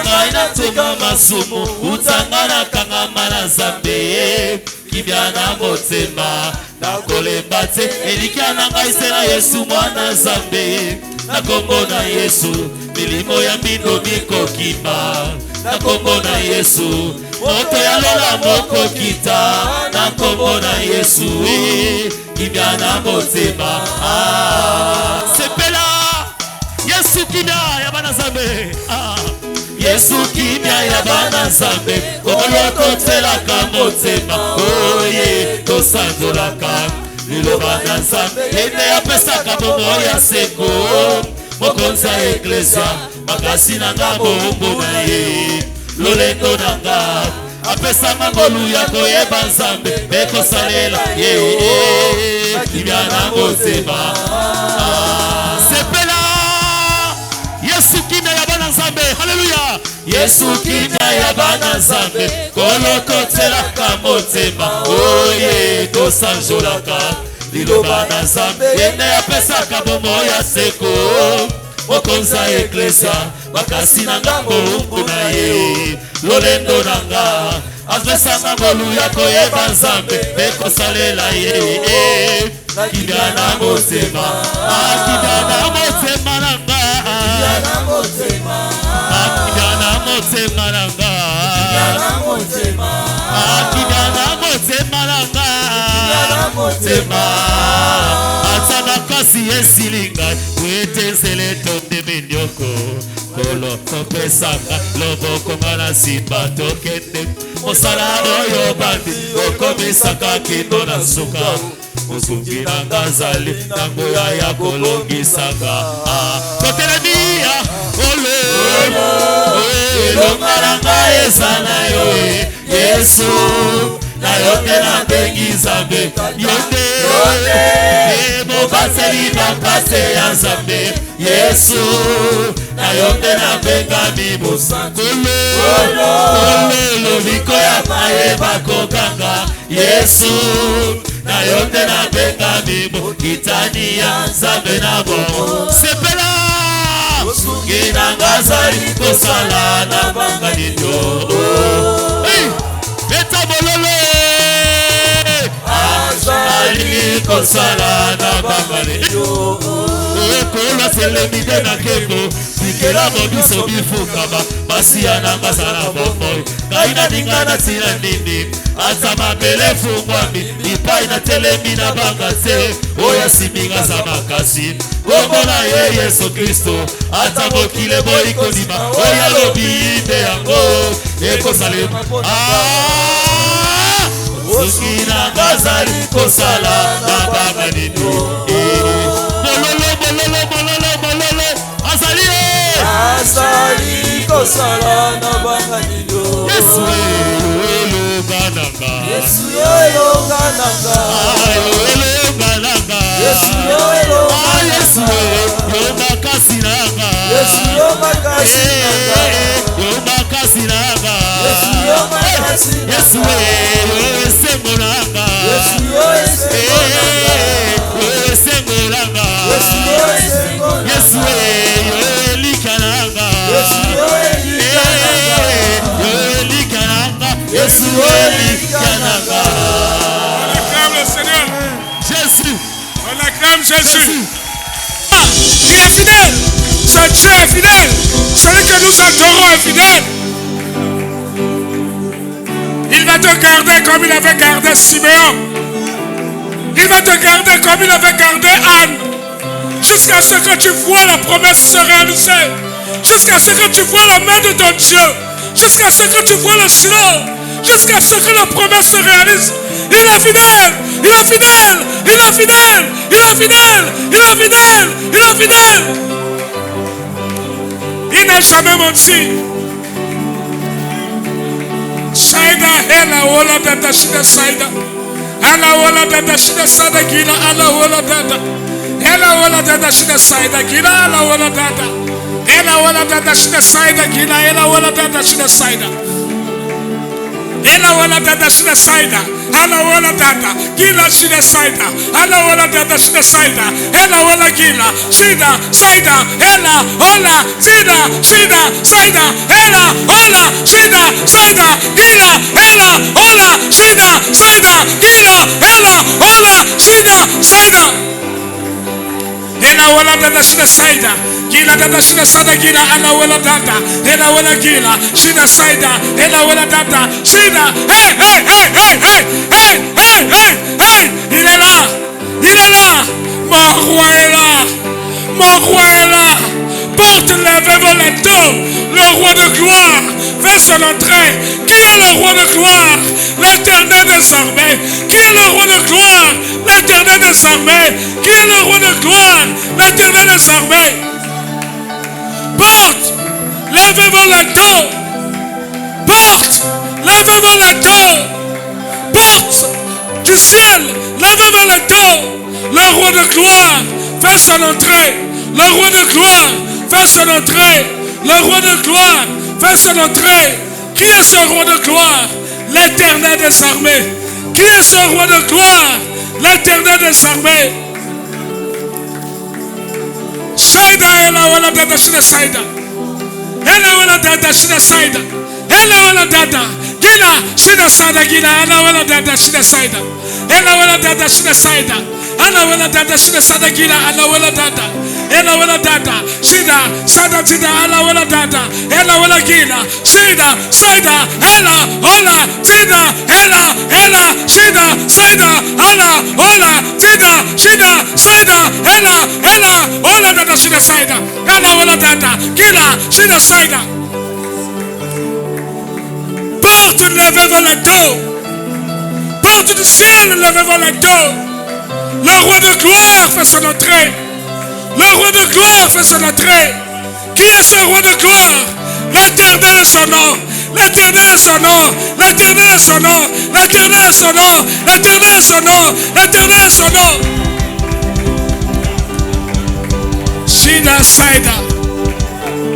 ngai natunga masumu utanga na kangama na Nzambe kimia na motema nakolemba te elikya na ngai se na Yesu mwana Nzambe na kombo na Yesu milimo ya mbindo mikokima na kombo na Yesu moto ya lola moko kita na kombo na Yesu kimia na motema sepela Yesu kimia ya bana Nzambe Yesu kimia ya bana Nzambe olokotelaka motema oye tosanzolaka liloba na Nzambe ene apesaka bomo ya seko mokonzi ya eklesia makasi na nga bombo na ye lolendo na nga apesanga ngolu ya koyeba Nzambe mekosalela ye kimia na motema sepela Yesu kimia ya bana Nzambe haleluya Yesu kimia ya bana Nzambe kolokotelaka motema oye tosanzolaka liloba na Nzambe ene apesaka bomo ya seko mokonzi ya eklesia makasi na nga bombo na ye lolendo na nga apesanga ngolu ya koyeba Nzambe mekosalela ye kimia na motema kimia na motema na nga kimia na motema na nga kimia na motema na nga motema atana kasi esilinga wetenzele tonde minyoko kolo topesaka loboko ngana simba tokende mosala oyo bandi okomisaka kindo na suka mosungi na ngazali nango ya kolongisaka totelemia olo elonga na ngai ezala yo Yesu na yote na bengi Nzambe yote mobaseli bakase ya Nzambe Yesu na yote na benga mibosa kolo liko ya maye bakokanga Yesu na yote na benga mibo kitani ya Nzambe na bomo sepela ngina ngazali kosala na bangani nyo beta bololo azali kosala na bangani nyo kola selemide na keko bikela mobiso bifukama basiya na ngazala bomoy kaina ningana tina nini ata mabele fungwami ipai na telemi na bangase oya siminga za makasi Bongo na ye Yesu Kristo ata mokile boy kodima oya lobi inde yango eko salema Sukina ngazali kosala na baganino bololo azali kosala na baganino Yesu yogananga Yesu yogananga Yesu yomakasiranga Yesu yomakasiranga Yesu yoesengolanga Yesu yoesengolanga Yesu yoelikananga Yesu yoelikananga. On acclame le Seigneur Jésus. On acclame Jésus. Il est fidèle. Ce Dieu est fidèle. Celui que nous adorons est fidèle. Il va te garder comme il avait gardé Siméon. Il va te garder comme il avait gardé Anne. Jusqu'à ce que tu vois la promesse se réaliser. Jusqu'à ce que tu vois la main de ton Dieu. Jusqu'à ce que tu vois le cela. Jusqu'à ce que la promesse se réalise. Il est fidèle. Il est fidèle. Il est fidèle. Il est fidèle. Il est fidèle. Il est fidèle. Il n'a jamais menti. Saida hela wala dada shida saida. Ala wala dada shida saida gila ala wala dada. Ela wala dada shida saida gila ala wala dada. Ela wala dada shida saida gila ela wala dada shida saida. Ela wala dada shida saida. Ala wala dada gila shida saida. Ala wala dada shida saida. Ela wala gila shida saida. Ela wala shida shida saida. Ela Saida, Gila, Ela, Ola, Shida, Saida, Gila, Ela, Ola, Shida, Saida. Ela, Ola, Dada, Shida, Saida. Gila, Dada, Shida, Saida, Gila, Ela, Ola, Dada. Ela, Ola, Gila, Shida, Saida. Ela, Ola, Dada, Shida. Hey, hey, hey, hey, hey, hey, hey, hey, hey. Il est là. Il est là. Mon roi est là. Mon roi est là. Porte levée volontaire. Le roi de gloire fait son entrée. Qui est le roi de gloire? L'éternel des armées. Qui est le roi de gloire? L'éternel des armées. Qui est le roi de gloire? L'éternel des armées. Porte levée volontaire. Porte levée volontaire. Porte du ciel levée volontaire. Le roi de gloire fait son entrée. Le roi de gloire fait son entrée. Le roi de gloire fait son entrée. Qui est ce roi de gloire? L'éternel des armées. Qui est ce roi de gloire? L'éternel des armées. Saida, ela wala dada shida saida. Ela wala dada shida saida. Ela wala dada. Gila shida saida gila. Ela wala dada shida saida. Ela wala dada shida saida. Ela wala dada shida saida gila. Ela wala dada. Ela wala dada, shida, sada tida, ela wala dada, ela wala gila, shida, saida, ela, ola, tida, ela, shida, saida, ala, ola, tida, shida, saida, ela, ola dada, shida, saida, ela wala dada, gila, shida, saida. Porte levée volontaire, porte du ciel levée volontaire. Le roi de gloire fait son entrée. Le roi de gloire fait son entrée. Qui est ce roi de gloire? L'éternel est son nom. L'éternel est son nom. L'éternel est son nom. L'éternel est son nom. L'éternel est son nom. L'éternel est son nom. Shida Saida.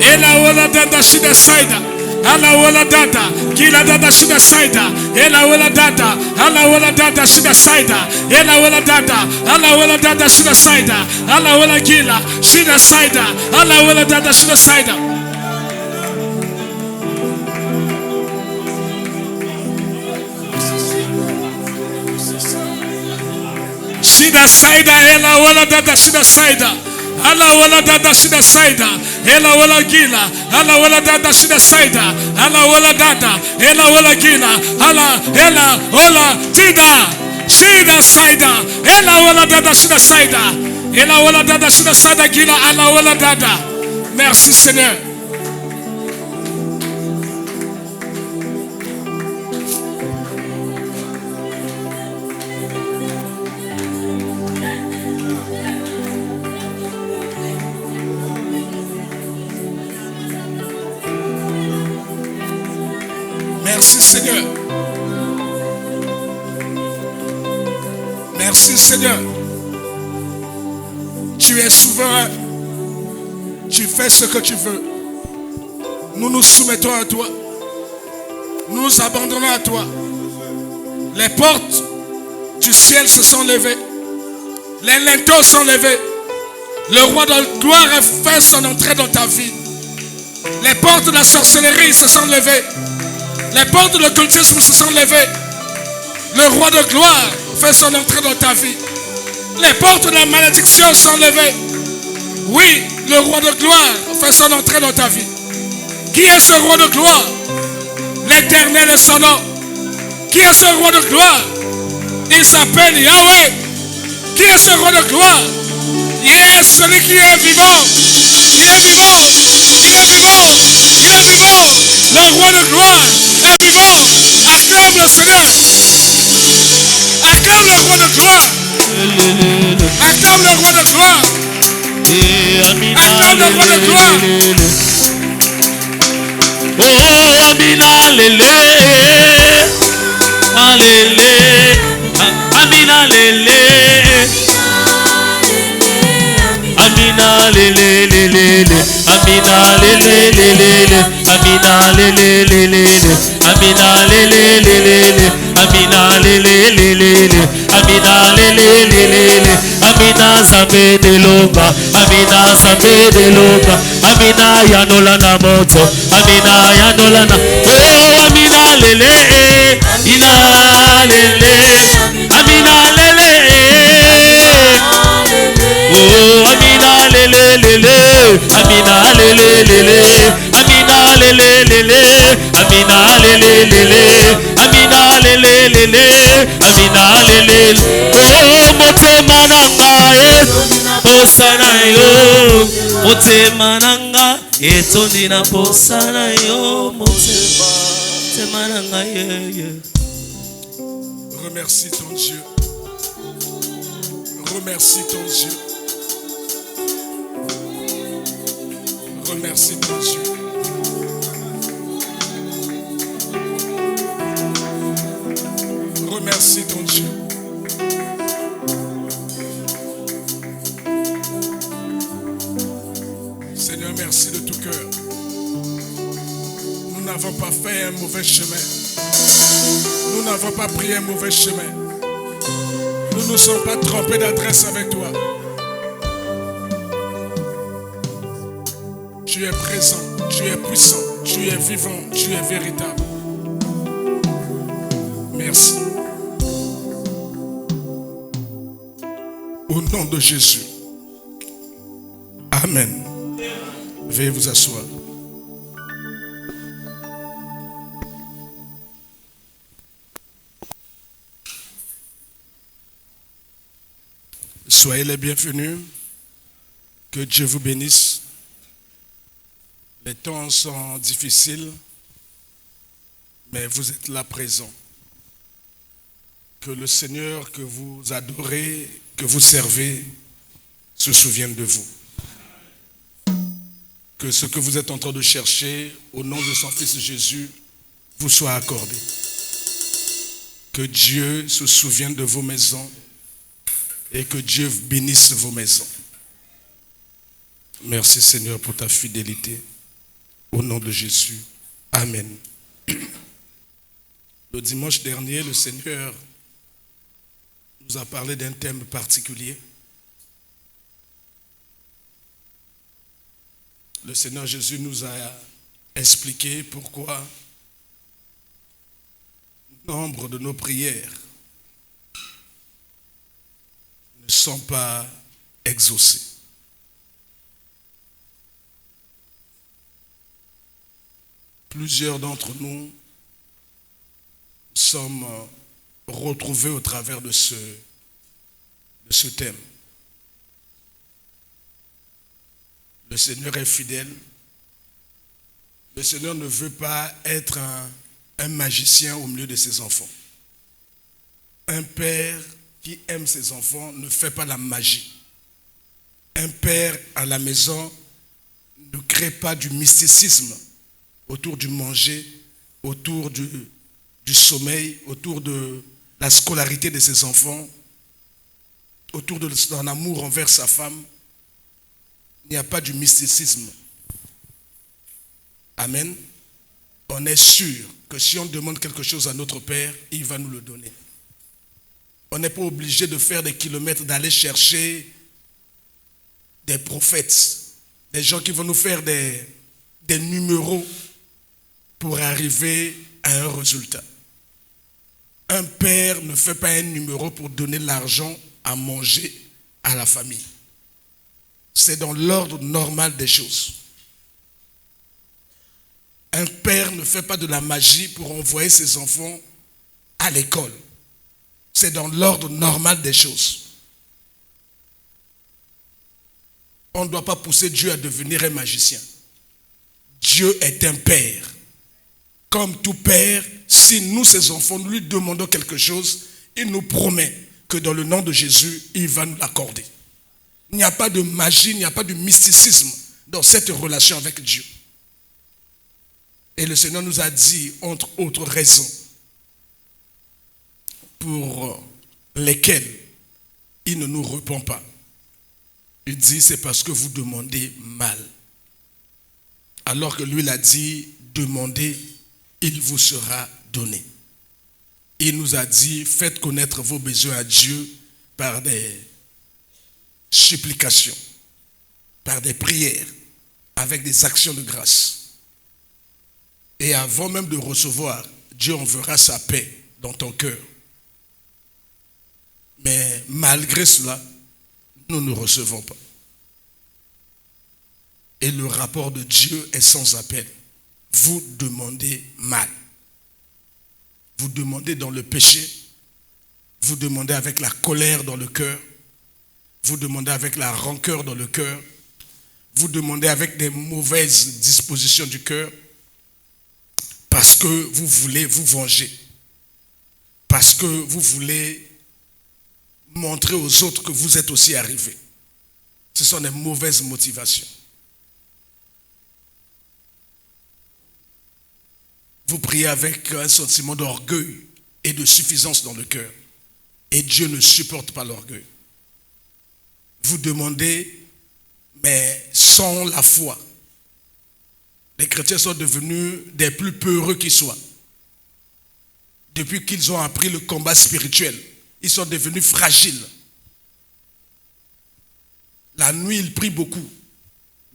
Ela wala dada shida Saida. Ala wala dada, gila dada shida saida. Ela wala dada, ala wala dada shida saida. Ela wala dada, ala wala dada shida saida. Ala wala gila shida saida. Ala wala dada shida saida. Shida saida, ela wala dada shida saida. Ala wala dada shida saida. Ela wala gila. Ala wala dada shida saida. Ala wala dada. Ela wala gila. Ala ela wala tida. Shida saida. Ela wala dada shida saida. Ela wala dada shida saida gila. Ala wala dada. Merci Seigneur. Merci Seigneur. Merci Seigneur. Tu es souverain. Tu fais ce que tu veux. Nous nous soumettons à toi. Nous nous abandonnons à toi. Les portes du ciel se sont levées. Les linteaux sont levés. Le roi de gloire a fait son entrée dans ta vie. Les portes de la sorcellerie se sont levées. Les portes de l'occultisme se sont levées. Le roi de gloire fait son entrée dans ta vie. Les portes de la malédiction sont levées. Oui, le roi de gloire fait son entrée dans ta vie. Qui est ce roi de gloire? L'éternel est son nom. Qui est ce roi de gloire? Il s'appelle Yahweh. Qui est ce roi de gloire? Il est celui qui est vivant. Il est vivant. Il est vivant. Il est vivant. Le roi de gloire est vivant. Acclame le Seigneur. Acclame le roi de gloire. Acclame le roi de gloire. Acclame le roi de gloire. Oh, Amina lele. Alele. Amina lele. Amina lele lele. Amina lele lele. Amina lele lele. Amina lele lele. Amina lele lele. Amina lele lele. Amina zambe de loba. Amina zambe de loba. Amina yanola na moto. Amina yanola na. Oh, Amina lele, amina lele, amina lele, oh amina lele lele, amina lele lele, amina lele lele, amina lele lele, amina lele lele, amina lele, oh motema nanga posa na yo, motema nanga etondi na posa na yo, motema nanga ye. Remercie ton Dieu. Remercie ton Dieu. Remercie ton Dieu. Remercie ton Dieu. Seigneur, merci de tout cœur. Nous n'avons pas fait un mauvais chemin. Nous n'avons pas pris un mauvais chemin. Nous ne nous sommes pas trompés d'adresse avec toi. Tu es présent, tu es puissant, tu es vivant, tu es véritable. Merci. Au nom de Jésus. Amen. Veuillez vous asseoir. Soyez les bienvenus. Que Dieu vous bénisse. Les temps sont difficiles, mais vous êtes là présents. Que le Seigneur que vous adorez, que vous servez, se souvienne de vous. Que ce que vous êtes en train de chercher, au nom de son Fils Jésus, vous soit accordé. Que Dieu se souvienne de vos maisons et que Dieu bénisse vos maisons. Merci Seigneur pour ta fidélité. Au nom de Jésus. Amen. Le dimanche dernier, le Seigneur nous a parlé d'un thème particulier. Le Seigneur Jésus nous a expliqué pourquoi nombre de nos prières ne sont pas exaucées. Plusieurs d'entre nous sommes retrouvés au travers de ce thème. Le Seigneur est fidèle. Le Seigneur ne veut pas être un magicien au milieu de ses enfants. Un père qui aime ses enfants ne fait pas la magie. Un père à la maison ne crée pas du mysticisme autour du manger, autour du sommeil, autour de la scolarité de ses enfants, autour de son amour envers sa femme. Il n'y a pas du mysticisme. Amen. On est sûr que si on demande quelque chose à notre Père, il va nous le donner. On n'est pas obligé de faire des kilomètres, d'aller chercher des prophètes, des gens qui vont nous faire des numéros pour arriver à un résultat. Un père ne fait pas un numéro pour donner l'argent à manger à la famille. C'est dans l'ordre normal des choses. Un père ne fait pas de la magie pour envoyer ses enfants à l'école. C'est dans l'ordre normal des choses. On ne doit pas pousser Dieu à devenir un magicien. Dieu est un père. Comme tout père, si nous, ses enfants, nous lui demandons quelque chose, il nous promet que dans le nom de Jésus, il va nous l'accorder. Il n'y a pas de magie, il n'y a pas de mysticisme dans cette relation avec Dieu. Et le Seigneur nous a dit, entre autres raisons, pour lesquelles il ne nous répond pas. Il dit, c'est parce que vous demandez mal. Alors que lui, il a dit, demandez, il vous sera donné. Il nous a dit, faites connaître vos besoins à Dieu par des supplications, par des prières, avec des actions de grâce. Et avant même de recevoir, Dieu enverra sa paix dans ton cœur. Mais malgré cela, nous ne recevons pas. Et le rapport de Dieu est sans appel. Vous demandez mal. Vous demandez dans le péché. Vous demandez avec la colère dans le cœur. Vous demandez avec la rancœur dans le cœur. Vous demandez avec des mauvaises dispositions du cœur. Parce que vous voulez vous venger. Parce que vous voulez montrer aux autres que vous êtes aussi arrivés. Ce sont des mauvaises motivations. Vous priez avec un sentiment d'orgueil et de suffisance dans le cœur. Et Dieu ne supporte pas l'orgueil. Vous demandez, mais sans la foi. Les chrétiens sont devenus des plus peureux qui soient. Depuis qu'ils ont appris le combat spirituel, ils sont devenus fragiles. La nuit, ils prient beaucoup.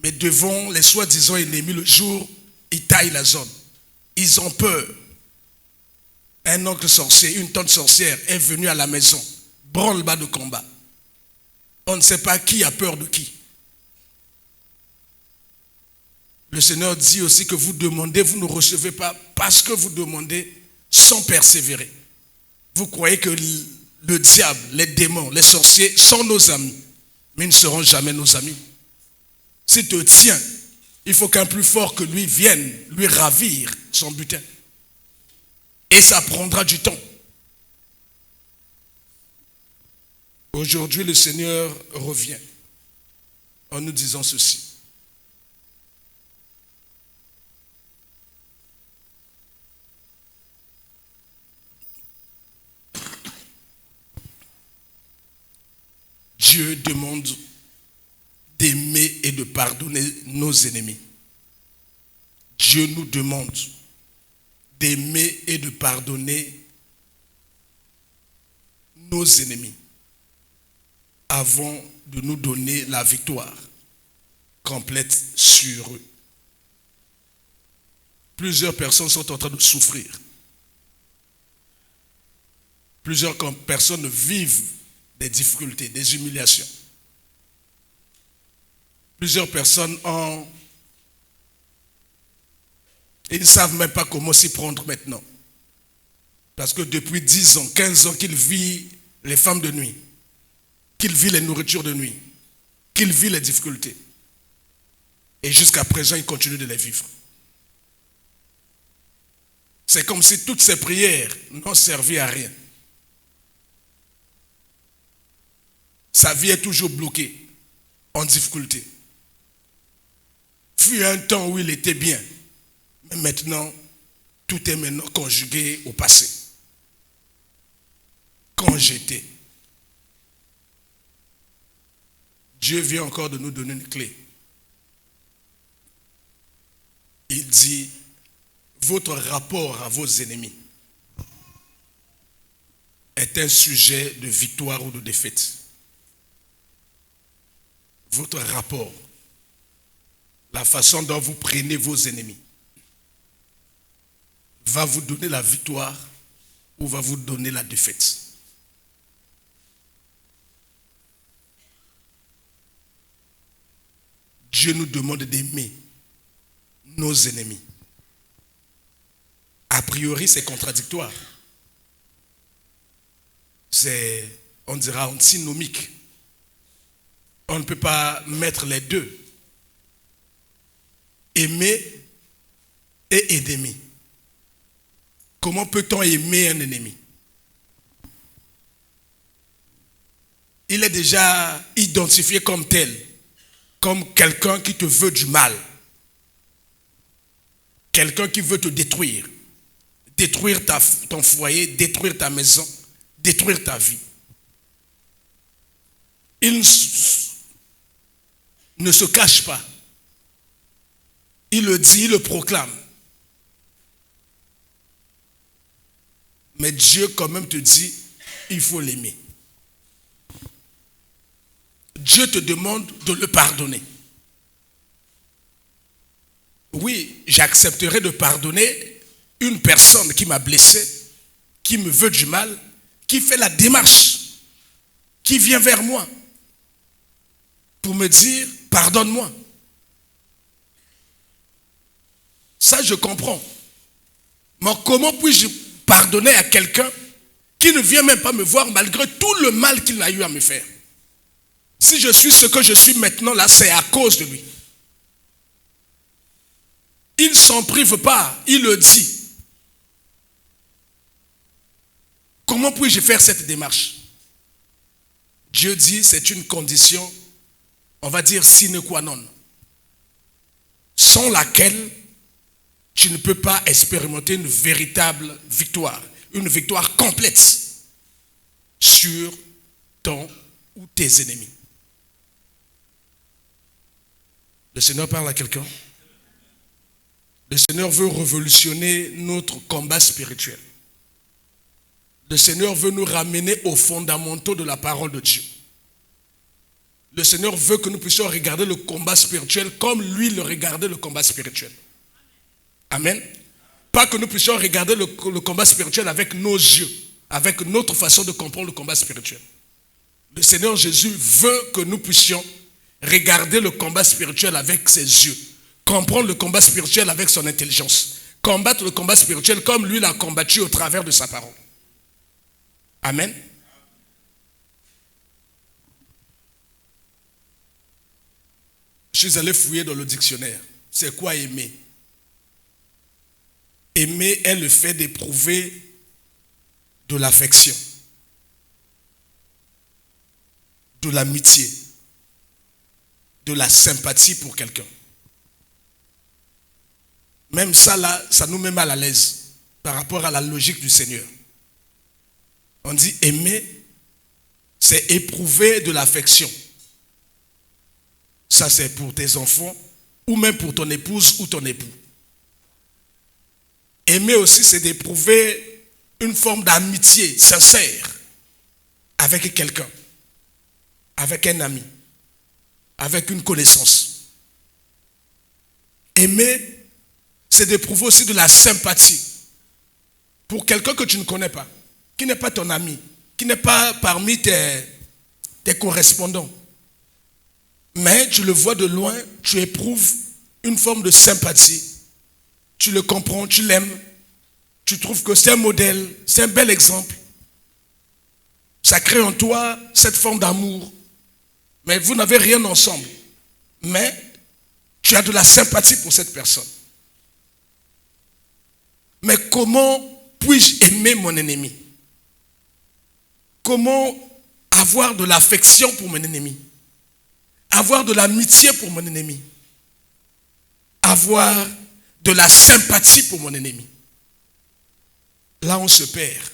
Mais devant les soi-disant ennemis, le jour, ils taillent la zone. Ils ont peur. Un oncle sorcier, une tante sorcière est venue à la maison. Branle-bas de combat. On ne sait pas qui a peur de qui. Le Seigneur dit aussi que vous demandez, vous ne recevez pas parce que vous demandez sans persévérer. Vous croyez que le diable, les démons, les sorciers sont nos amis, mais ils ne seront jamais nos amis. S'il te tient, il faut qu'un plus fort que lui vienne lui ravir son butin. Et ça prendra du temps. Aujourd'hui, le Seigneur revient en nous disant ceci. Dieu demande d'aimer et de pardonner nos ennemis. Dieu nous demande d'aimer et de pardonner nos ennemis avant de nous donner la victoire complète sur eux. Plusieurs personnes sont en train de souffrir. Plusieurs personnes vivent des difficultés, des humiliations. Plusieurs personnes ils ne savent même pas comment s'y prendre maintenant. Parce que depuis 10 ans, 15 ans qu'ils vivent les femmes de nuit, qu'ils vivent les nourritures de nuit, qu'ils vivent les difficultés. Et jusqu'à présent, ils continuent de les vivre. C'est comme si toutes ces prières n'ont servi à rien. Sa vie est toujours bloquée, en difficulté. Fut un temps où il était bien, mais maintenant, tout est maintenant conjugué au passé. Quand j'étais. Dieu vient encore de nous donner une clé. Il dit, votre rapport à vos ennemis est un sujet de victoire ou de défaite. Votre rapport, la façon dont vous prenez vos ennemis, va vous donner la victoire ou va vous donner la défaite. Dieu nous demande d'aimer nos ennemis. A priori, c'est contradictoire. C'est, on dira, antinomique. On ne peut pas mettre les deux. Aimer et aimer. Comment peut-on aimer un ennemi? Il est déjà identifié comme tel, comme quelqu'un qui te veut du mal. Quelqu'un qui veut te détruire. Détruire ton foyer, détruire ta maison, détruire ta vie. Il ne se cache pas. Il le dit, il le proclame. Mais Dieu quand même te dit, il faut l'aimer. Dieu te demande de le pardonner. Oui, j'accepterai de pardonner une personne qui m'a blessé, qui me veut du mal, qui fait la démarche, qui vient vers moi pour me dire « pardonne-moi ». Ça, je comprends. Mais comment puis-je pardonner à quelqu'un qui ne vient même pas me voir malgré tout le mal qu'il a eu à me faire? Si je suis ce que je suis maintenant là, c'est à cause de lui. Il ne s'en prive pas, il le dit. Comment puis-je faire cette démarche? Dieu dit c'est une condition, on va dire sine qua non, sans laquelle tu ne peux pas expérimenter une véritable victoire, une victoire complète sur ton ou tes ennemis. Le Seigneur parle à quelqu'un. Le Seigneur veut révolutionner notre combat spirituel. Le Seigneur veut nous ramener aux fondamentaux de la parole de Dieu. Le Seigneur veut que nous puissions regarder le combat spirituel comme lui le regardait le combat spirituel. Amen. Pas que nous puissions regarder le combat spirituel avec nos yeux, avec notre façon de comprendre le combat spirituel. Le Seigneur Jésus veut que nous puissions regarder le combat spirituel avec ses yeux, comprendre le combat spirituel avec son intelligence, combattre le combat spirituel comme lui l'a combattu au travers de sa parole. Amen. Je suis allé fouiller dans le dictionnaire. C'est quoi aimer? Aimer est le fait d'éprouver de l'affection, de l'amitié, de la sympathie pour quelqu'un. Même ça là, ça nous met mal à l'aise par rapport à la logique du Seigneur. On dit aimer, c'est éprouver de l'affection. Ça c'est pour tes enfants ou même pour ton épouse ou ton époux. Aimer aussi, c'est d'éprouver une forme d'amitié sincère avec quelqu'un, avec un ami, avec une connaissance. Aimer, c'est d'éprouver aussi de la sympathie pour quelqu'un que tu ne connais pas, qui n'est pas ton ami, qui n'est pas parmi tes correspondants. Mais tu le vois de loin, tu éprouves une forme de sympathie. Tu le comprends, tu l'aimes, tu trouves que c'est un modèle, c'est un bel exemple. Ça crée en toi cette forme d'amour. Mais vous n'avez rien ensemble. Mais tu as de la sympathie pour cette personne. Mais comment puis-je aimer mon ennemi? Comment avoir de l'affection pour mon ennemi? Avoir de l'amitié pour mon ennemi? Avoir de la sympathie pour mon ennemi? Là, on se perd.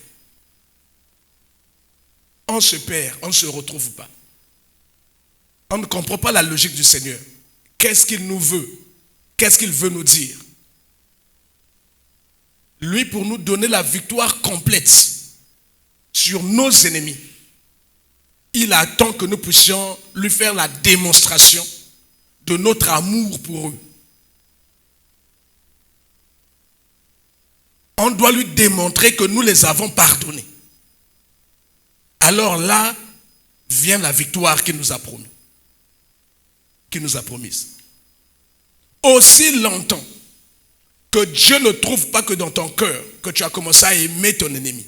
On se perd, on ne se retrouve pas. On ne comprend pas la logique du Seigneur. Qu'est-ce qu'il nous veut? Qu'est-ce qu'il veut nous dire? Lui, pour nous donner la victoire complète sur nos ennemis, il attend que nous puissions lui faire la démonstration de notre amour pour eux. On doit lui démontrer que nous les avons pardonnés. Alors là, vient la victoire qu'il nous a promis. Qu'il nous a promise. Aussi longtemps que Dieu ne trouve pas que dans ton cœur, que tu as commencé à aimer ton ennemi,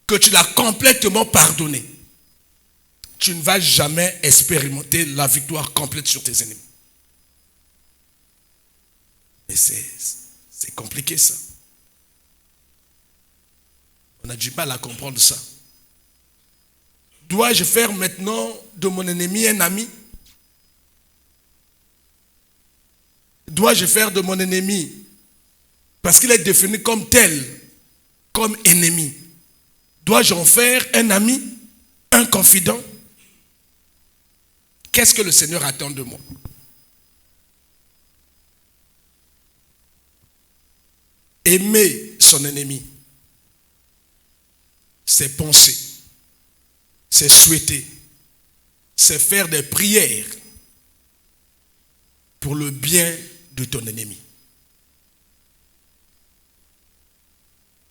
que tu l'as complètement pardonné, tu ne vas jamais expérimenter la victoire complète sur tes ennemis. Mais c'est compliqué ça. On a du mal à comprendre ça. Dois-je faire maintenant de mon ennemi un ami? Dois-je faire de mon ennemi, parce qu'il est défini comme tel, comme ennemi, dois-je en faire un ami, un confident? Qu'est-ce que le Seigneur attend de moi? Aimer son ennemi, c'est penser, c'est souhaiter, c'est faire des prières pour le bien de ton ennemi.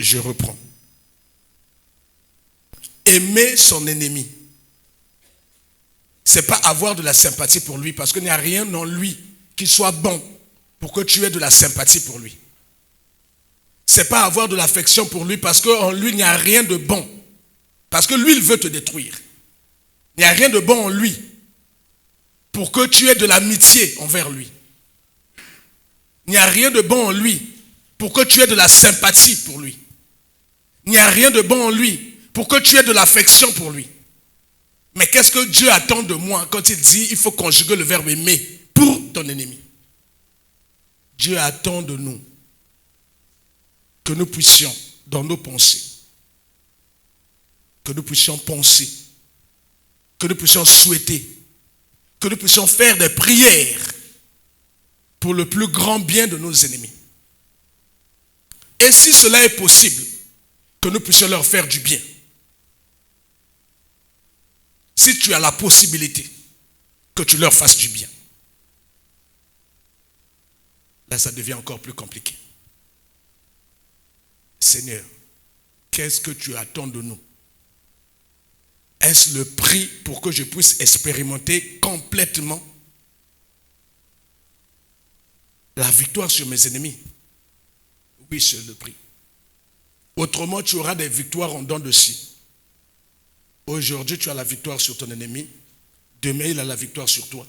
Je reprends. Aimer son ennemi. Ce n'est pas avoir de la sympathie pour lui, parce qu'il n'y a rien en lui qui soit bon pour que tu aies de la sympathie pour lui. Ce n'est pas avoir de l'affection pour lui, parce qu'en lui, il n'y a rien de bon. Parce que lui, il veut te détruire. Il n'y a rien de bon en lui pour que tu aies de l'amitié envers lui. Il n'y a rien de bon en lui pour que tu aies de la sympathie pour lui. Il n'y a rien de bon en lui pour que tu aies de l'affection pour lui. Mais qu'est-ce que Dieu attend de moi quand il dit il faut conjuguer le verbe aimer pour ton ennemi? Dieu attend de nous que nous puissions, dans nos pensées, que nous puissions penser, que nous puissions souhaiter, que nous puissions faire des prières pour le plus grand bien de nos ennemis. Et si cela est possible, que nous puissions leur faire du bien. Si tu as la possibilité que tu leur fasses du bien, là ça devient encore plus compliqué. Seigneur, qu'est-ce que tu attends de nous? Est-ce le prix pour que je puisse expérimenter complètement la victoire sur mes ennemis? Oui, c'est le prix. Autrement, tu auras des victoires en dents de scie. Aujourd'hui, tu as la victoire sur ton ennemi. Demain, il a la victoire sur toi.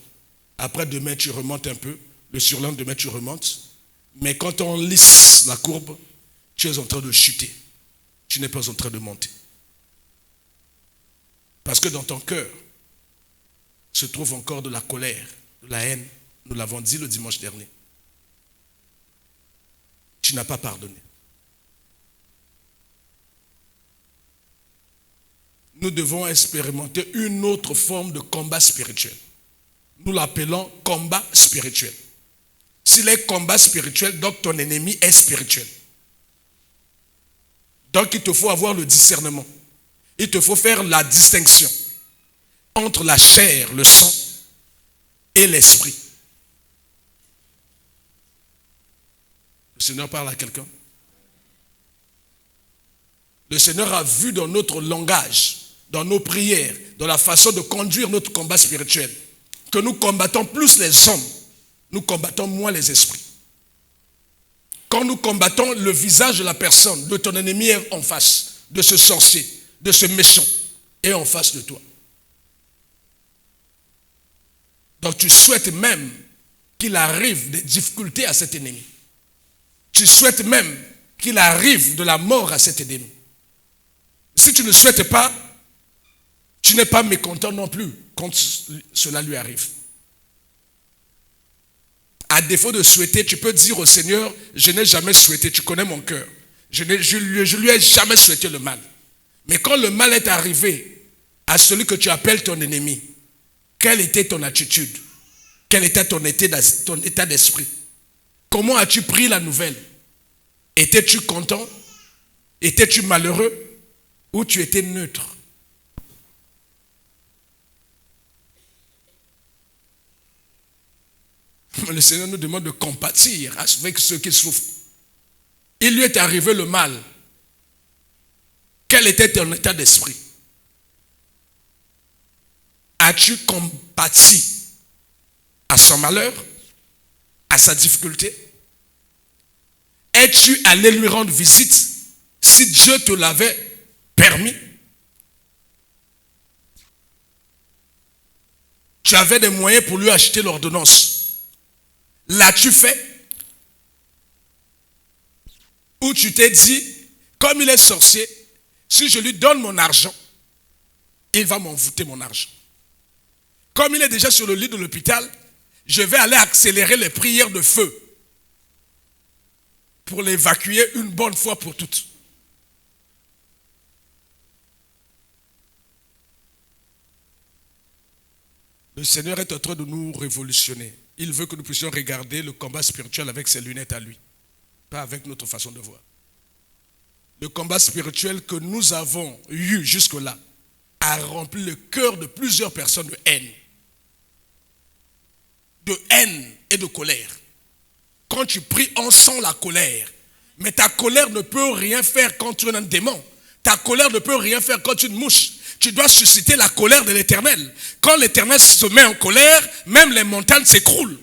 Après, demain, tu remontes un peu. Le surlendemain, tu remontes. Mais quand on lisse la courbe, tu es en train de chuter. Tu n'es pas en train de monter. Parce que dans ton cœur se trouve encore de la colère, de la haine. Nous l'avons dit le dimanche dernier. Tu n'as pas pardonné. Nous devons expérimenter une autre forme de combat spirituel. Nous l'appelons combat spirituel. S'il est combat spirituel, donc ton ennemi est spirituel. Donc il te faut avoir le discernement. Il te faut faire la distinction entre la chair, le sang et l'esprit. Le Seigneur parle à quelqu'un. Le Seigneur a vu dans notre langage, dans nos prières, dans la façon de conduire notre combat spirituel, que nous combattons plus les hommes, nous combattons moins les esprits. Quand nous combattons, le visage de la personne, de ton ennemi est en face, de ce sorcier, de ce méchant, est en face de toi. Donc tu souhaites même qu'il arrive des difficultés à cet ennemi. Tu souhaites même qu'il arrive de la mort à cet ennemi. Si tu ne souhaites pas, tu n'es pas mécontent non plus quand cela lui arrive. À défaut de souhaiter, tu peux dire au Seigneur, je n'ai jamais souhaité, tu connais mon cœur. Je lui ai jamais souhaité le mal. Mais quand le mal est arrivé à celui que tu appelles ton ennemi, quelle était ton attitude? Quel était ton état d'esprit? Comment as-tu pris la nouvelle? Étais-tu content? Étais-tu malheureux? Ou tu étais neutre? Le Seigneur nous demande de compatir avec ceux qui souffrent. Il lui est arrivé le mal. Quel était ton état d'esprit? As-tu compati à son malheur, à sa difficulté? Es-tu allé lui rendre visite si Dieu te l'avait permis? Tu avais des moyens pour lui acheter l'ordonnance. L'as-tu fait? Ou tu t'es dit, comme il est sorcier, si je lui donne mon argent, il va m'envoûter mon argent. Comme il est déjà sur le lit de l'hôpital, je vais aller accélérer les prières de feu pour l'évacuer une bonne fois pour toutes. Le Seigneur est en train de nous révolutionner. Il veut que nous puissions regarder le combat spirituel avec ses lunettes à lui, pas avec notre façon de voir. Le combat spirituel que nous avons eu jusque-là a rempli le cœur de plusieurs personnes de haine. De haine et de colère. Quand tu pries, on sent la colère. Mais ta colère ne peut rien faire contre un démon. Ta colère ne peut rien faire contre une mouche. Tu dois susciter la colère de l'Éternel. Quand l'Éternel se met en colère, même les montagnes s'écroulent.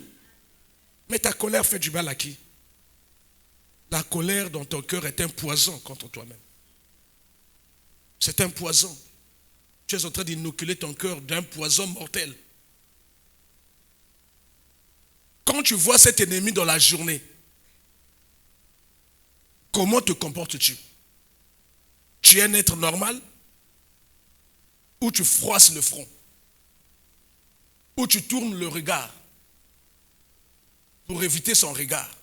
Mais ta colère fait du mal à qui? La colère dans ton cœur est un poison contre toi-même. C'est un poison. Tu es en train d'inoculer ton cœur d'un poison mortel. Quand tu vois cet ennemi dans la journée, comment te comportes-tu? Tu es un être normal? Ou tu froisses le front? Ou tu tournes le regard pour éviter son regard?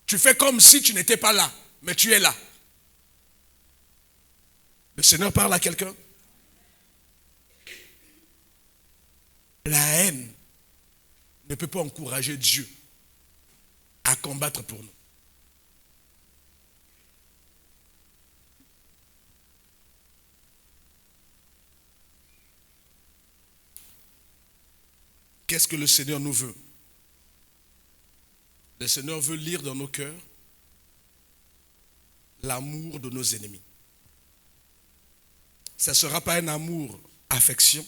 Tu fais comme si tu n'étais pas là, mais tu es là. Le Seigneur parle à quelqu'un. La haine ne peut pas encourager Dieu à combattre pour nous. Qu'est-ce que le Seigneur nous veut? Le Seigneur veut lire dans nos cœurs l'amour de nos ennemis. Ça ne sera pas un amour affection.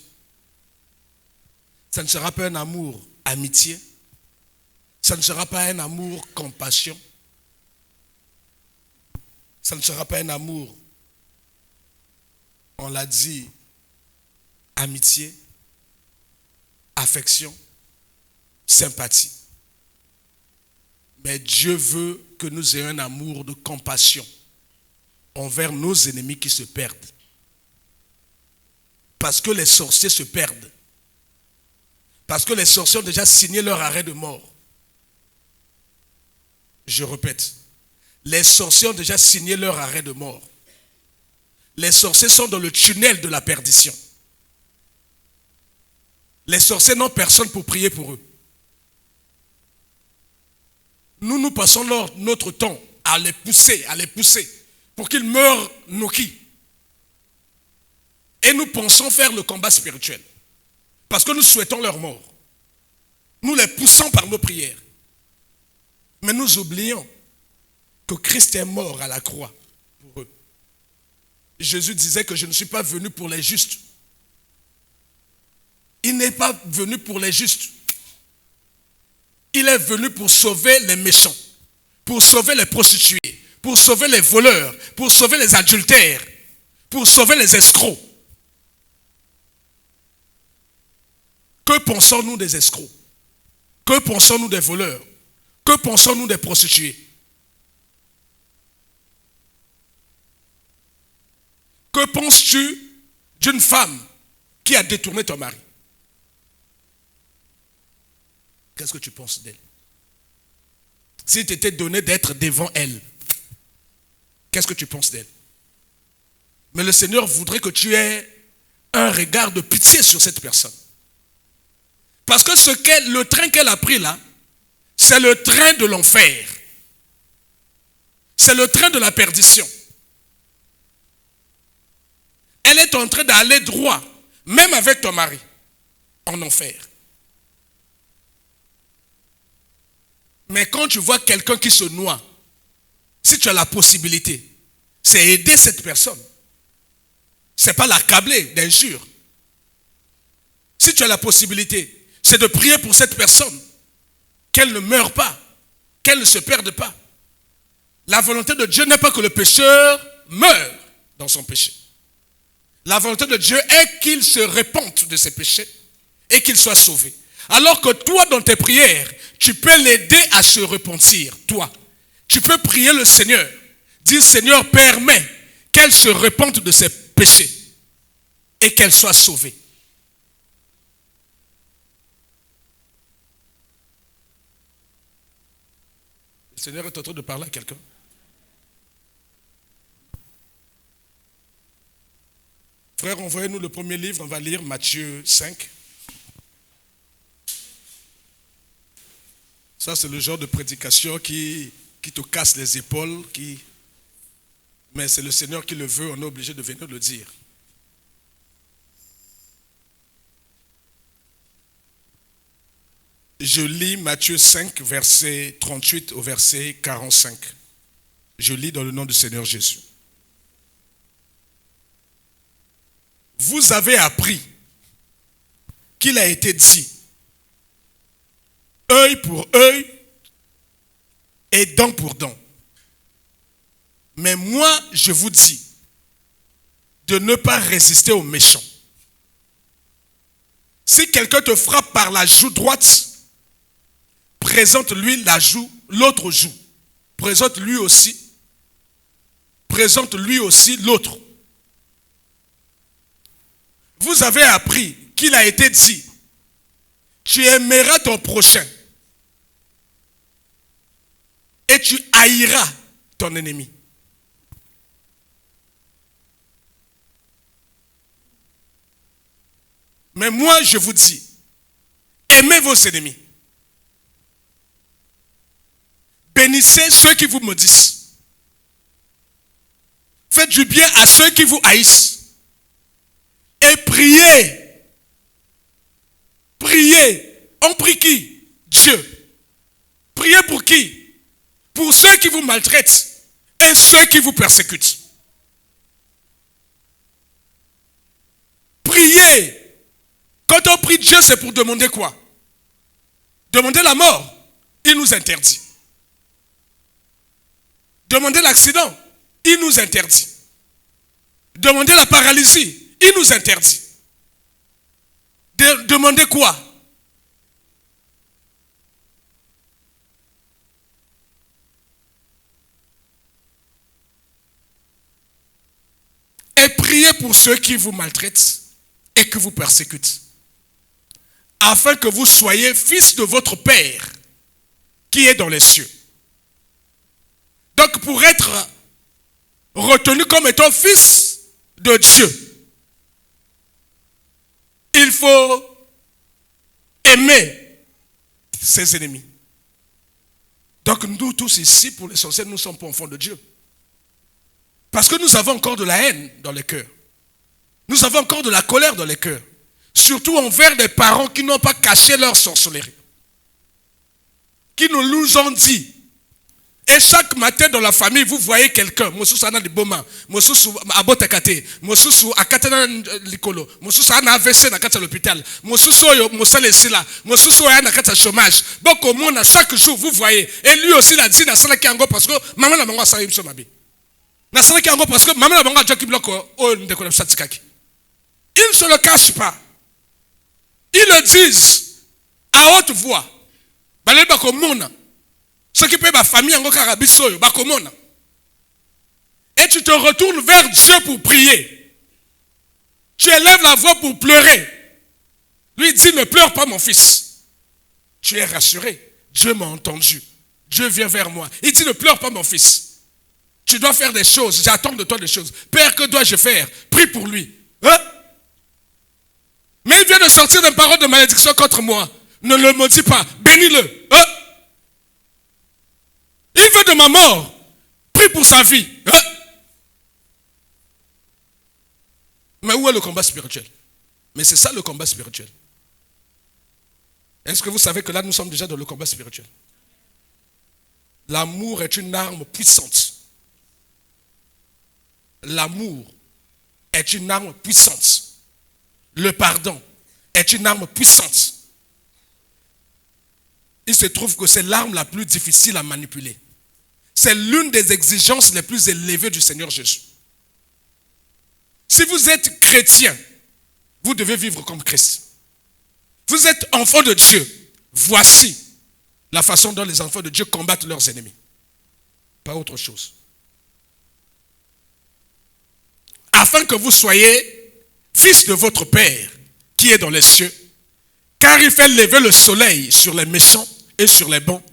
Ça ne sera pas un amour amitié. Ça ne sera pas un amour compassion. Ça ne sera pas un amour, on l'a dit, amitié, affection, sympathie. Mais Dieu veut que nous ayons un amour de compassion envers nos ennemis qui se perdent. Parce que les sorciers se perdent. Parce que les sorciers ont déjà signé leur arrêt de mort. Je répète, les sorciers ont déjà signé leur arrêt de mort. Les sorciers sont dans le tunnel de la perdition. Les sorciers n'ont personne pour prier pour eux. Nous passons notre temps à les pousser pour qu'ils meurent noquis. Et nous pensons faire le combat spirituel. Parce que nous souhaitons leur mort. Nous les poussons par nos prières. Mais nous oublions que Christ est mort à la croix pour eux. Jésus disait que je ne suis pas venu pour les justes. Il n'est pas venu pour les justes. Il est venu pour sauver les méchants, pour sauver les prostituées, pour sauver les voleurs, pour sauver les adultères, pour sauver les escrocs. Que pensons-nous des escrocs? Que pensons-nous des voleurs? Que pensons-nous des prostituées? Que penses-tu d'une femme qui a détourné ton mari? Qu'est-ce que tu penses d'elle? S'il t'était donné d'être devant elle, qu'est-ce que tu penses d'elle? Mais le Seigneur voudrait que tu aies un regard de pitié sur cette personne. Parce que le train qu'elle a pris là, c'est le train de l'enfer. C'est le train de la perdition. Elle est en train d'aller droit, même avec ton mari, en enfer. Mais quand tu vois quelqu'un qui se noie, si tu as la possibilité, c'est aider cette personne. Ce n'est pas l'accabler d'injures. Si tu as la possibilité, c'est de prier pour cette personne, qu'elle ne meure pas, qu'elle ne se perde pas. La volonté de Dieu n'est pas que le pécheur meure dans son péché. La volonté de Dieu est qu'il se repente de ses péchés et qu'il soit sauvé. Alors que toi, dans tes prières, tu peux l'aider à se repentir, toi. Tu peux prier le Seigneur. Dire, Seigneur, permets qu'elle se repente de ses péchés et qu'elle soit sauvée. Le Seigneur est en train de parler à quelqu'un. Frère, envoyez-nous le premier livre, on va lire Matthieu 5. Ça, c'est le genre de prédication qui te casse les épaules, mais c'est le Seigneur qui le veut, on est obligé de venir le dire. Je lis Matthieu 5, verset 38 au verset 45. Je lis dans le nom du Seigneur Jésus. Vous avez appris qu'il a été dit, œil pour œil et dent pour dent. Mais moi, je vous dis de ne pas résister aux méchants. Si quelqu'un te frappe par la joue droite, présente-lui l'autre joue. Présente-lui aussi l'autre. Vous avez appris qu'il a été dit, tu aimeras ton prochain et tu haïras ton ennemi. Mais moi, je vous dis, aimez vos ennemis. Bénissez ceux qui vous maudissent. Faites du bien à ceux qui vous haïssent. Et priez. Priez. On prie qui? Dieu. Priez pour qui? Pour ceux qui vous maltraitent et ceux qui vous persécutent. Priez. Quand on prie Dieu, c'est pour demander quoi? Demander la mort. Il nous interdit. Demander l'accident. Il nous interdit. Demander la paralysie. Il nous interdit. Demander quoi? Et priez pour ceux qui vous maltraitent et que vous persécutent, afin que vous soyez fils de votre Père qui est dans les cieux. Donc pour être retenu comme étant fils de Dieu, il faut aimer ses ennemis. Donc nous tous ici, pour l'essentiel, nous ne sommes pas enfants de Dieu. Parce que nous avons encore de la haine dans les cœurs. Nous avons encore de la colère dans les cœurs. Surtout envers des parents qui n'ont pas caché leur sorcellerie. Qui nous ont dit. Et chaque matin dans la famille, vous voyez quelqu'un. Mosusu ana liboma, mosusu abotakate, mosusu akatana likolo, mosusu ana AVC na kata l'hôpital, mosusu oyo mosale sila, mosusu oyo na kata chômage. Boko mona chaque jour vous voyez. Et lui aussi l'a dit na sala kiango parce que maman na bango asala biso mabe. Na sala kiango parce que maman na bango ajoki bloko oyo ndeko na satikaki. Ils ne se le cachent pas. Ils le disent à haute voix. Balé bako mona. Ce qui peut ma famille en Karabisoyo, bakomona. Et tu te retournes vers Dieu pour prier. Tu élèves la voix pour pleurer. Lui dit, ne pleure pas mon fils. Tu es rassuré. Dieu m'a entendu. Dieu vient vers moi. Il dit, ne pleure pas mon fils. Tu dois faire des choses. J'attends de toi des choses. Père, que dois-je faire? Prie pour lui. Hein? Mais il vient de sortir d'une parole de malédiction contre moi. Ne le maudis pas. Bénis-le. Hein? Il veut de ma mort. Prie pour sa vie. Hein? Mais où est le combat spirituel? Mais c'est ça le combat spirituel. Est-ce que vous savez que là nous sommes déjà dans le combat spirituel? L'amour est une arme puissante. L'amour est une arme puissante. Le pardon est une arme puissante. Il se trouve que c'est l'arme la plus difficile à manipuler. C'est l'une des exigences les plus élevées du Seigneur Jésus. Si vous êtes chrétien, vous devez vivre comme Christ. Vous êtes enfant de Dieu. Voici la façon dont les enfants de Dieu combattent leurs ennemis. Pas autre chose. Afin que vous soyez fils de votre Père qui est dans les cieux, car il fait lever le soleil sur les méchants et sur les bons.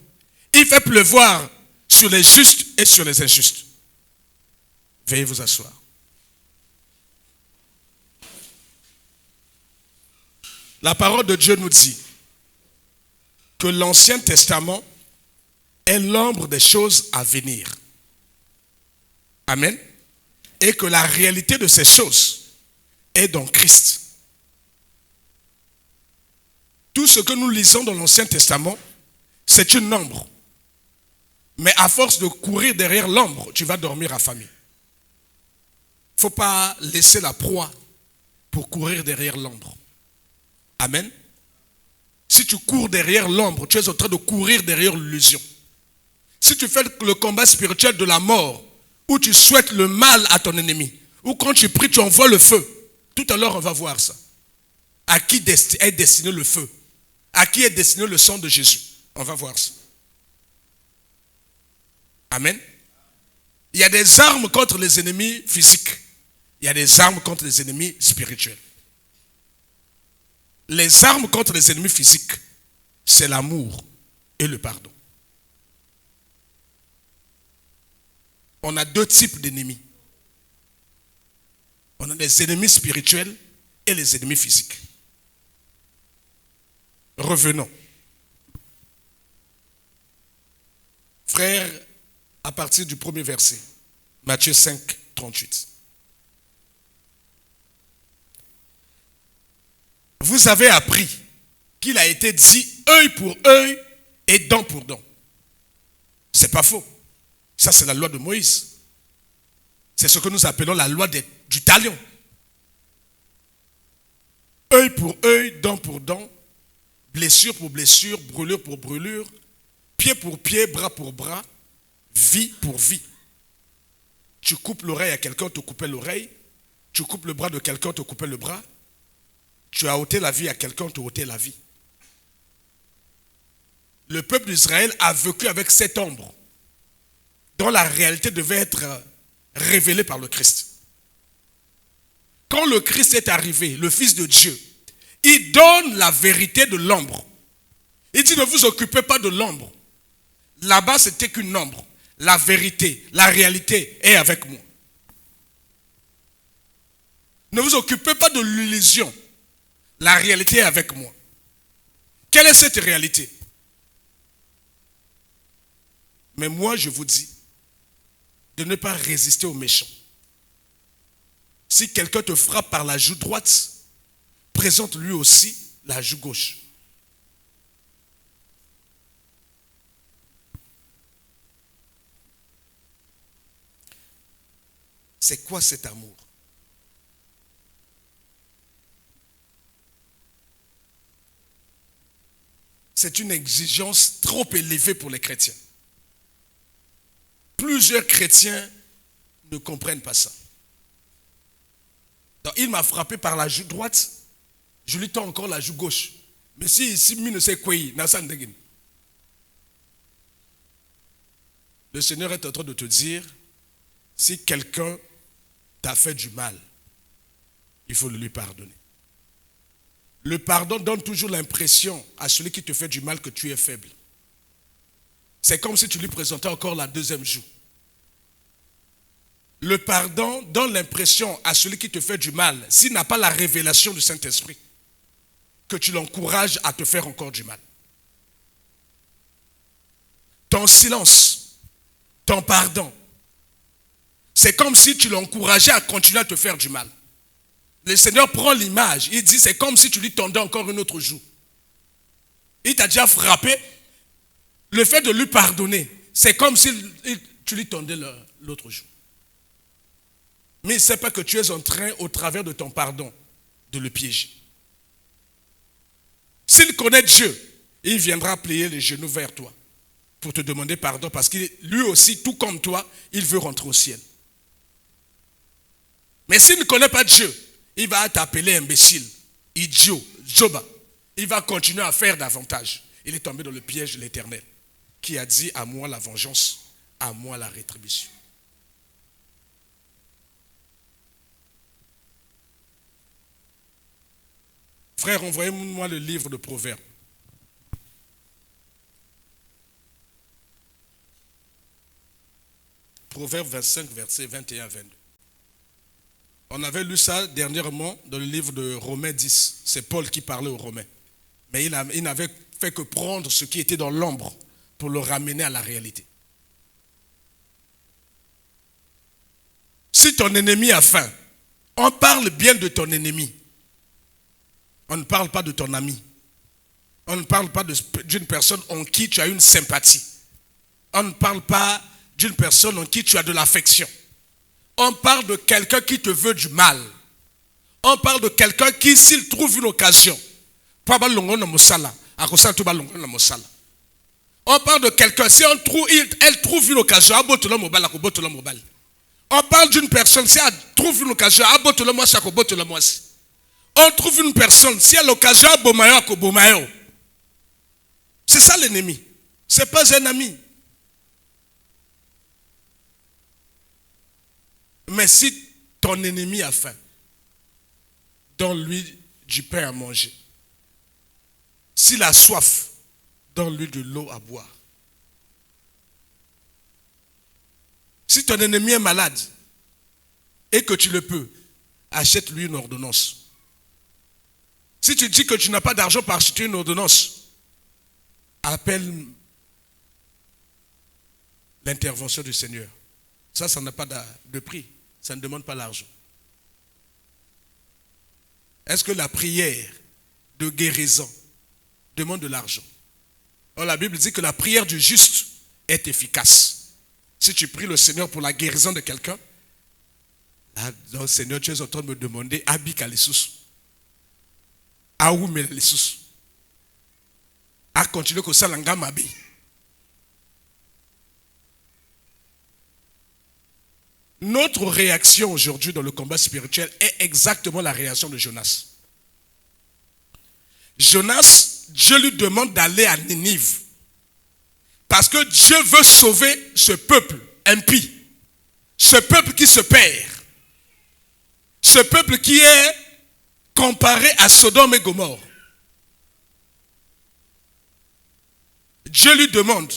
Il fait pleuvoir sur les justes et sur les injustes. Veuillez vous asseoir. La parole de Dieu nous dit que l'Ancien Testament est l'ombre des choses à venir. Amen. Et que la réalité de ces choses est dans Christ. Tout ce que nous lisons dans l'Ancien Testament, c'est une ombre. Mais à force de courir derrière l'ombre, tu vas dormir affamé. Il ne faut pas laisser la proie pour courir derrière l'ombre. Amen. Si tu cours derrière l'ombre, tu es en train de courir derrière l'illusion. Si tu fais le combat spirituel de la mort, où tu souhaites le mal à ton ennemi, ou quand tu pries, tu envoies le feu. Tout à l'heure, on va voir ça. À qui est destiné le feu? À qui est destiné le sang de Jésus? On va voir ça. Amen. Il y a des armes contre les ennemis physiques. Il y a des armes contre les ennemis spirituels. Les armes contre les ennemis physiques, c'est l'amour et le pardon. On a deux types d'ennemis. On a les ennemis spirituels et les ennemis physiques. Revenons. Frères, à partir du premier verset, Matthieu 5, 38. Vous avez appris qu'il a été dit œil pour œil et dent pour dent. C'est pas faux. Ça, c'est la loi de Moïse. C'est ce que nous appelons la loi du talion. Œil pour œil, dent pour dent, blessure pour blessure, brûlure pour brûlure, pied pour pied, bras pour bras, vie pour vie. Tu coupes l'oreille à quelqu'un, on te coupait l'oreille. Tu coupes le bras de quelqu'un, on te coupait le bras. Tu as ôté la vie à quelqu'un, on te ôté la vie. Le peuple d'Israël a vécu avec cette ombre, dont la réalité devait être révélée par le Christ. Quand le Christ est arrivé, le Fils de Dieu, il donne la vérité de l'ombre. Il dit ne vous occupez pas de l'ombre. Là-bas, c'était qu'une ombre. La vérité, la réalité est avec moi. Ne vous occupez pas de l'illusion. La réalité est avec moi. Quelle est cette réalité? Mais moi, je vous dis de ne pas résister aux méchants. Si quelqu'un te frappe par la joue droite, présente lui aussi la joue gauche. C'est quoi cet amour? C'est une exigence trop élevée pour les chrétiens. Plusieurs chrétiens ne comprennent pas ça. Donc, il m'a frappé par la joue droite, je lui tends encore la joue gauche. Mais si il ne sait quoi, le Seigneur est en train de te dire, si quelqu'un t'a fait du mal, il faut le lui pardonner. Le pardon donne toujours l'impression à celui qui te fait du mal que tu es faible. C'est comme si tu lui présentais encore la deuxième joue. Le pardon donne l'impression à celui qui te fait du mal, s'il n'a pas la révélation du Saint-Esprit, que tu l'encourages à te faire encore du mal. Ton silence, ton pardon, c'est comme si tu l'encourageais à continuer à te faire du mal. Le Seigneur prend l'image, il dit c'est comme si tu lui tendais encore une autre joue. Il t'a déjà frappé. Le fait de lui pardonner, c'est comme si tu lui tendais l'autre joue. Mais il ne sait pas que tu es en train, au travers de ton pardon, de le piéger. S'il connaît Dieu, il viendra plier les genoux vers toi pour te demander pardon parce que lui aussi, tout comme toi, il veut rentrer au ciel. Mais s'il ne connaît pas Dieu, il va t'appeler imbécile, idiot, joba. Il va continuer à faire davantage. Il est tombé dans le piège de l'Éternel qui a dit à moi la vengeance, à moi la rétribution. Frère, envoyez-moi le livre de Proverbes. Proverbes 25, versets 21 à 22. On avait lu ça dernièrement dans le livre de Romains 10. C'est Paul qui parlait aux Romains. Mais il n'avait fait que prendre ce qui était dans l'ombre pour le ramener à la réalité. Si ton ennemi a faim, on parle bien de ton ennemi. On ne parle pas de ton ami. On ne parle pas d'une personne en qui tu as une sympathie. On ne parle pas d'une personne en qui tu as de l'affection. On parle de quelqu'un qui te veut du mal. On parle de quelqu'un qui, s'il trouve une occasion, on parle de quelqu'un, si elle trouve une occasion, on parle d'une personne, si elle trouve une occasion, on trouve une personne, si elle a l'occasion, c'est ça l'ennemi. Ce n'est pas un ami. Mais si ton ennemi a faim, donne-lui du pain à manger. S'il a soif, donne-lui de l'eau à boire. Si ton ennemi est malade et que tu le peux, achète-lui une ordonnance. Si tu dis que tu n'as pas d'argent pour acheter une ordonnance, appelle l'intervention du Seigneur. Ça n'a pas de prix. Ça ne demande pas l'argent. Est-ce que la prière de guérison demande de l'argent? Or, la Bible dit que la prière du juste est efficace. Si tu pries le Seigneur pour la guérison de quelqu'un, là, donc, Seigneur, tu es en train de me demander Abika les sous. Aoume les sous. À continuer comme ça, l'anga mabi. Notre réaction aujourd'hui dans le combat spirituel est exactement la réaction de Jonas. Jonas, Dieu lui demande d'aller à Ninive. Parce que Dieu veut sauver ce peuple impie. Ce peuple qui se perd. Ce peuple qui est comparé à Sodome et Gomorrhe. Dieu lui demande,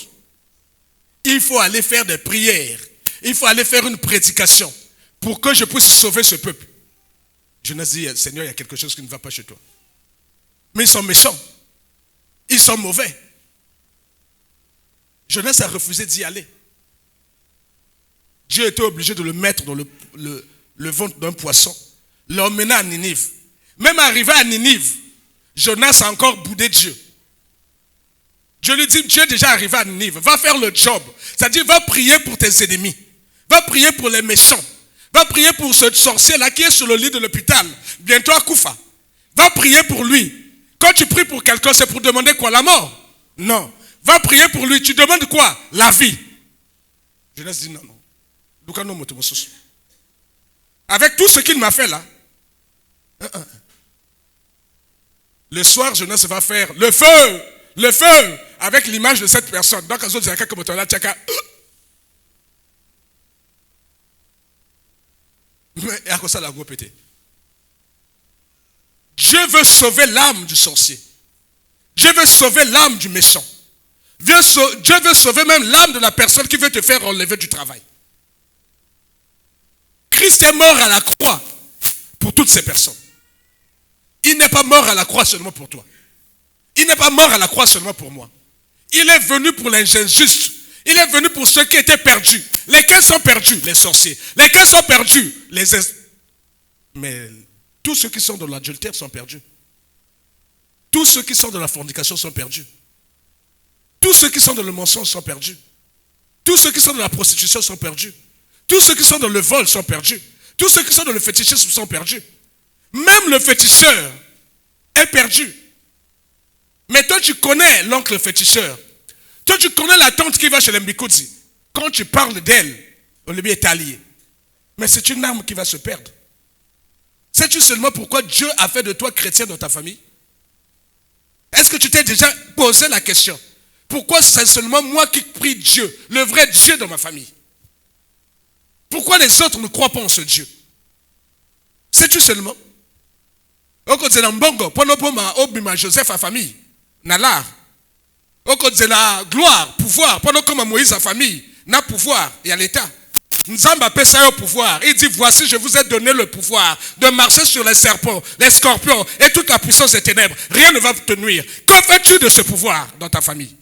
il faut aller faire des prières. Il faut aller faire une prédication pour que je puisse sauver ce peuple. Jonas dit, Seigneur, il y a quelque chose qui ne va pas chez toi. Mais ils sont méchants. Ils sont mauvais. Jonas a refusé d'y aller. Dieu était obligé de le mettre dans le ventre d'un poisson, l'emmener à Ninive. Même arrivé à Ninive, Jonas a encore boudé Dieu. Dieu lui dit, Dieu est déjà arrivé à Ninive, va faire le job. C'est-à-dire, va prier pour tes ennemis. Va prier pour les méchants. Va prier pour ce sorcier-là qui est sur le lit de l'hôpital. Bientôt à Koufa. Va prier pour lui. Quand tu pries pour quelqu'un, c'est pour demander quoi? La mort? Non. Va prier pour lui. Tu demandes quoi? La vie. Jonas dit non. Avec tout ce qu'il m'a fait là, le soir, Jonas va faire le feu, avec l'image de cette personne. Donc, Dieu veut sauver l'âme du sorcier. Dieu veut sauver l'âme du méchant. Dieu veut sauver même l'âme de la personne qui veut te faire enlever du travail. Christ est mort à la croix pour toutes ces personnes. Il n'est pas mort à la croix seulement pour toi. Il n'est pas mort à la croix seulement pour moi. Il est venu pour l'injuste. Il est venu pour ceux qui étaient perdus. Lesquels sont perdus? Les sorciers. Lesquels sont perdus? Mais tous ceux qui sont dans l'adultère sont perdus. Tous ceux qui sont dans la fornication sont perdus. Tous ceux qui sont dans le mensonge sont perdus. Tous ceux qui sont dans la prostitution sont perdus. Tous ceux qui sont dans le vol sont perdus. Tous ceux qui sont dans le fétichisme sont perdus. Même le féticheur est perdu. Mais toi, tu connais l'oncle féticheur. Toi, tu connais la tante qui va chez les Mbikoudzi. Quand tu parles d'elle, on lui est allié. Mais c'est une âme qui va se perdre. Sais-tu seulement pourquoi Dieu a fait de toi chrétien dans ta famille? Est-ce que tu t'es déjà posé la question? Pourquoi c'est seulement moi qui prie Dieu, le vrai Dieu dans ma famille? Pourquoi les autres ne croient pas en ce Dieu? Sais-tu seulement? Joseph a famille. Nalar. La gloire, pouvoir. Pendant que Moïse a famille, n'a pouvoir, il y a l'État. Nzamba appelle ça au pouvoir. Il dit, voici, je vous ai donné le pouvoir de marcher sur les serpents, les scorpions et toute la puissance des ténèbres. Rien ne va te nuire. Qu'en fais-tu de ce pouvoir dans ta famille?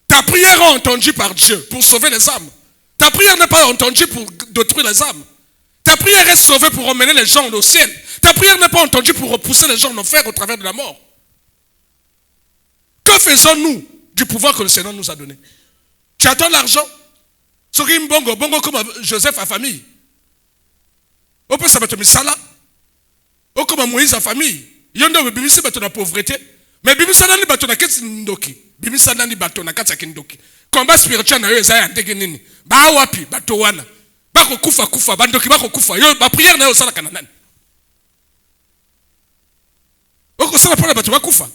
Ta prière est entendue par Dieu pour sauver les âmes. Ta prière n'est pas entendue pour détruire les âmes. Ta prière est sauvée pour emmener les gens au ciel. Ta prière n'est pas entendue pour repousser les gens en enfer au travers de la mort. Que faisons-nous du pouvoir que le Seigneur nous a donné? Tu attends l'argent? Bongo comme Joseph à famille. On peut s'abattre misala. On comme Moïse à famille. Yondo bibisi bato na pauvreté. Mais bibisa nani bato na keti ndoki. Bibisa nani bato na kati kindoki. Combat spirituel na yo ezaya ndenge nini. Ba wapi bato wana. Bako kufa bandoki bako kufa. Yo ba prière na yo sala kana nani. Oko sala pour bato ba kufa.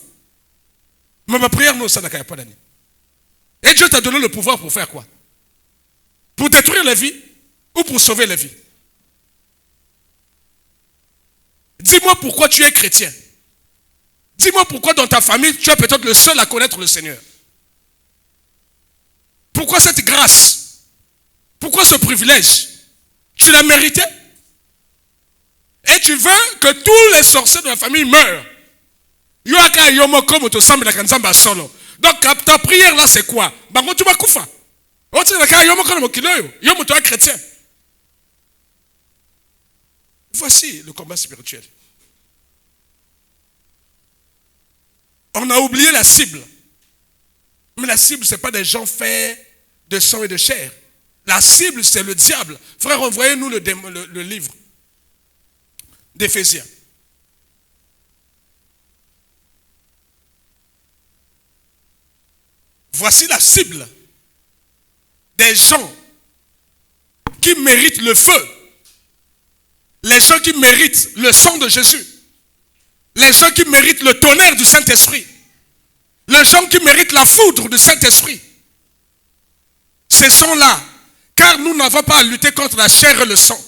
Mais ma prière non sala kaya pas nani. Et Dieu t'a donné le pouvoir pour faire quoi? Pour détruire la vie ou pour sauver la vie? Dis-moi pourquoi tu es chrétien. Dis-moi pourquoi dans ta famille, tu es peut-être le seul à connaître le Seigneur. Pourquoi cette grâce? Pourquoi ce privilège? Tu l'as mérité? Et tu veux que tous les sorciers de la famille meurent. Donc ta prière là c'est quoi? Tu vas koufa. Chrétien. Voici le combat spirituel. On a oublié la cible. Mais la cible, ce n'est pas des gens faits de sang et de chair. La cible, c'est le diable. Frère, envoyez-nous le livre d'Éphésiens. Voici la cible des gens qui méritent le feu. Les gens qui méritent le sang de Jésus. Les gens qui méritent le tonnerre du Saint-Esprit. Les gens qui méritent la foudre du Saint-Esprit. Ces sont-là. Car nous n'avons pas à lutter contre la chair et le sang.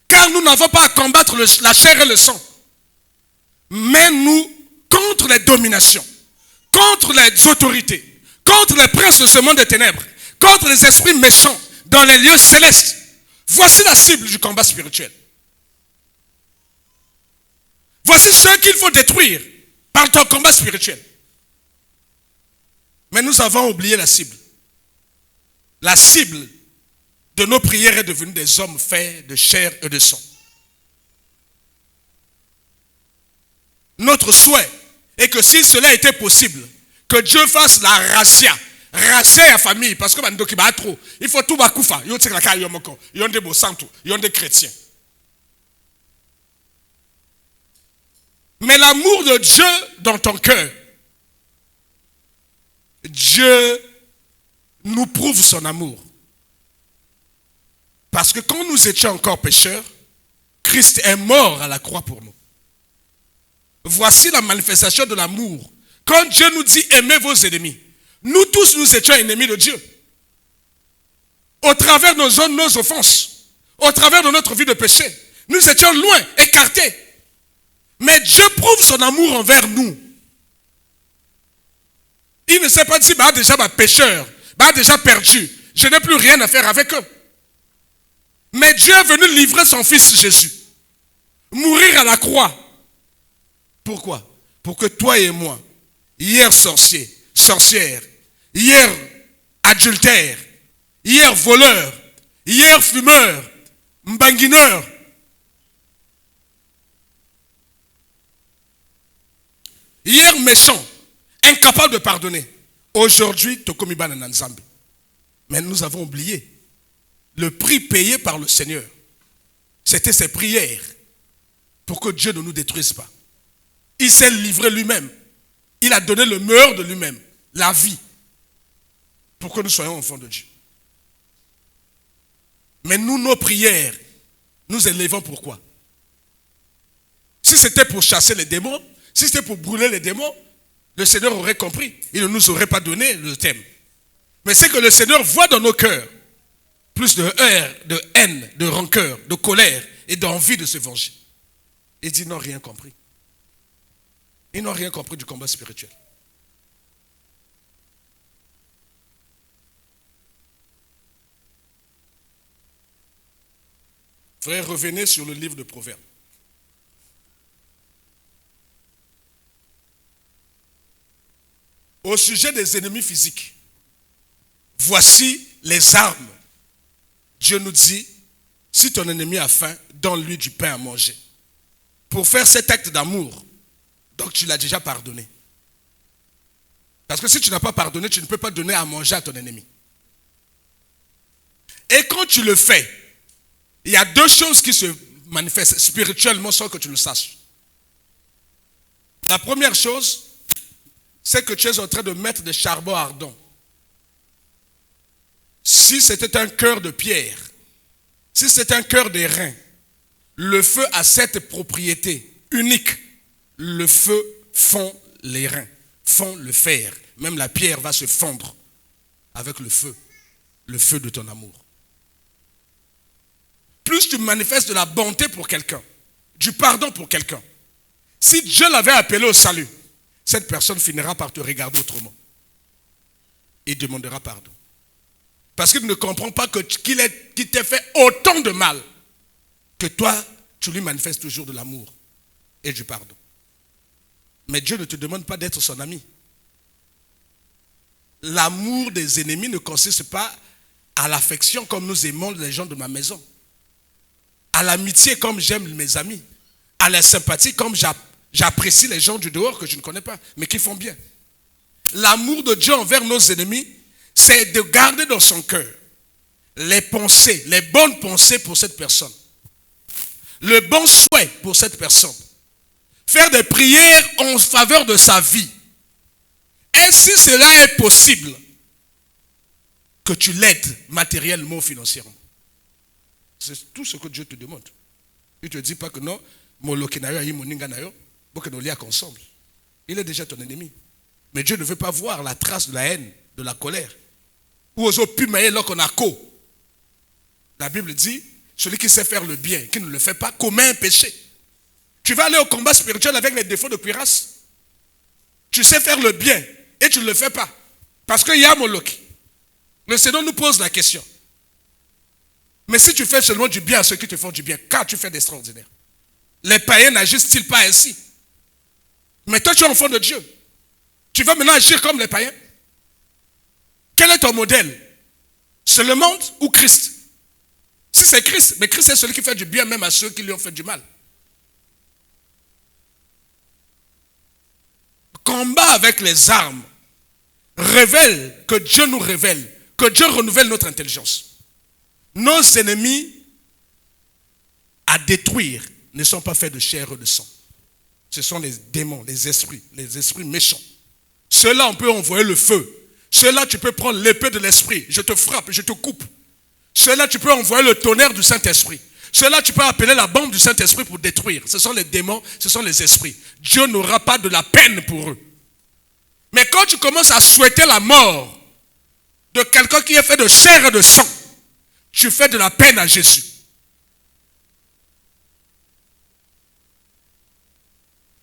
Car nous n'avons pas à combattre la chair et le sang. Mais nous, contre les dominations, contre les autorités, contre les princes de ce monde des ténèbres, contre les esprits méchants dans les lieux célestes. Voici la cible du combat spirituel. Voici ceux qu'il faut détruire par ton combat spirituel. Mais nous avons oublié la cible. La cible de nos prières est devenue des hommes faits de chair et de sang. Notre souhait est que si cela était possible, que Dieu fasse la razzia. Razzia à famille, parce que il faut tout bakoufa. Il y a des beaux santos, il y a des chrétiens. Mais l'amour de Dieu dans ton cœur, Dieu nous prouve son amour. Parce que quand nous étions encore pécheurs, Christ est mort à la croix pour nous. Voici la manifestation de l'amour. Quand Dieu nous dit aimez vos ennemis, nous tous nous étions ennemis de Dieu. Au travers de nos offenses, au travers de notre vie de péché, nous étions loin, écartés. Mais Dieu prouve son amour envers nous. Il ne s'est pas dit, bah déjà ma pécheur, bah déjà perdu, je n'ai plus rien à faire avec eux. Mais Dieu est venu livrer son fils Jésus, mourir à la croix. Pourquoi? Pour que toi et moi, hier sorcier, sorcière, hier adultère, hier voleur, hier fumeur, mbanguineur, hier méchant, incapable de pardonner. Aujourd'hui, Tokomiba Nanzambi. Mais nous avons oublié le prix payé par le Seigneur. C'était ses prières pour que Dieu ne nous détruise pas. Il s'est livré lui-même. Il a donné le meilleur de lui-même, la vie, pour que nous soyons enfants de Dieu. Mais nous, nos prières, nous élevons pourquoi? Si c'était pour chasser les démons, si c'était pour brûler les démons, le Seigneur aurait compris. Il ne nous aurait pas donné le thème. Mais c'est que le Seigneur voit dans nos cœurs plus de haine, de rancœur, de colère et d'envie de se venger. Il dit, ils n'ont rien compris. Ils n'ont rien compris du combat spirituel. Frère, revenez sur le livre de Proverbes. Au sujet des ennemis physiques, voici les armes. Dieu nous dit, si ton ennemi a faim, donne-lui du pain à manger. Pour faire cet acte d'amour, donc tu l'as déjà pardonné. Parce que si tu n'as pas pardonné, tu ne peux pas donner à manger à ton ennemi. Et quand tu le fais, il y a deux choses qui se manifestent spirituellement sans que tu le saches. La première chose, c'est que tu es en train de mettre des charbons ardents. Si c'était un cœur de pierre, si c'était un cœur d'airain, le feu a cette propriété unique. Le feu fond les reins, fond le fer. Même la pierre va se fondre avec le feu de ton amour. Plus tu manifestes de la bonté pour quelqu'un, du pardon pour quelqu'un, si Dieu l'avait appelé au salut, cette personne finira par te regarder autrement et demandera pardon. Parce qu'il ne comprend pas qu'il t'ait fait autant de mal que toi, tu lui manifestes toujours de l'amour et du pardon. Mais Dieu ne te demande pas d'être son ami. L'amour des ennemis ne consiste pas à l'affection comme nous aimons les gens de ma maison, à l'amitié comme j'aime mes amis, à la sympathie comme j'apprécie les gens du dehors que je ne connais pas, mais qui font bien. L'amour de Dieu envers nos ennemis, c'est de garder dans son cœur les pensées, les bonnes pensées pour cette personne, le bon souhait pour cette personne, faire des prières en faveur de sa vie. Et si cela est possible, que tu l'aides matériellement ou financièrement. C'est tout ce que Dieu te demande. Il ne te dit pas que non, ensemble. Il est déjà ton ennemi. Mais Dieu ne veut pas voir la trace de la haine, de la colère. Ou aux autres la Bible dit, celui qui sait faire le bien, qui ne le fait pas, commet un péché. Tu vas aller au combat spirituel avec les défauts de cuirasse. Tu sais faire le bien et tu ne le fais pas. Parce qu'il y a Moloch. Le Seigneur nous pose la question. Mais si tu fais seulement du bien à ceux qui te font du bien, qu'as-tu fait d'extraordinaire? Les païens n'agissent-ils pas ainsi? Mais toi, tu es enfant de Dieu. Tu vas maintenant agir comme les païens? Quel est ton modèle? C'est le monde ou Christ? Si c'est Christ, mais Christ est celui qui fait du bien même à ceux qui lui ont fait du mal. Combat avec les armes révèle que Dieu nous révèle, que Dieu renouvelle notre intelligence. Nos ennemis à détruire ne sont pas faits de chair et de sang. Ce sont les démons, les esprits méchants. Ceux-là, on peut envoyer le feu. Ceux-là, tu peux prendre l'épée de l'esprit. Je te frappe, je te coupe. Ceux-là, tu peux envoyer le tonnerre du Saint-Esprit. Ceux-là, tu peux appeler la bombe du Saint-Esprit pour détruire. Ce sont les démons, ce sont les esprits. Dieu n'aura pas de la peine pour eux. Mais quand tu commences à souhaiter la mort de quelqu'un qui est fait de chair et de sang, tu fais de la peine à Jésus.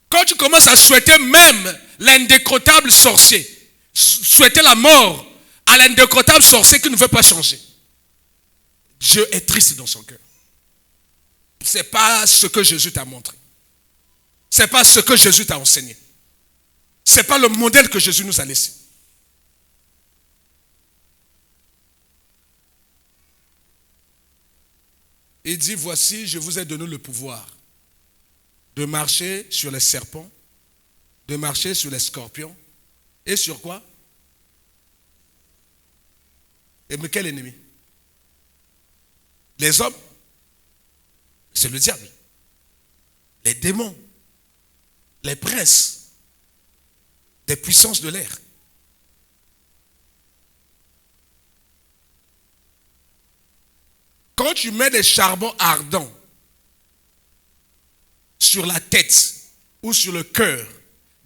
Quand tu commences à souhaiter même l'indécrottable sorcier, souhaiter la mort à l'indécrottable sorcier qui ne veut pas changer, Dieu est triste dans son cœur. Ce n'est pas ce que Jésus t'a montré. Ce n'est pas ce que Jésus t'a enseigné. Ce n'est pas le modèle que Jésus nous a laissé. Il dit, voici, je vous ai donné le pouvoir de marcher sur les serpents, de marcher sur les scorpions, et sur quoi? Et mais quel ennemi? Les hommes, c'est le diable. Les démons, les princes, des puissances de l'air. Quand tu mets des charbons ardents sur la tête ou sur le cœur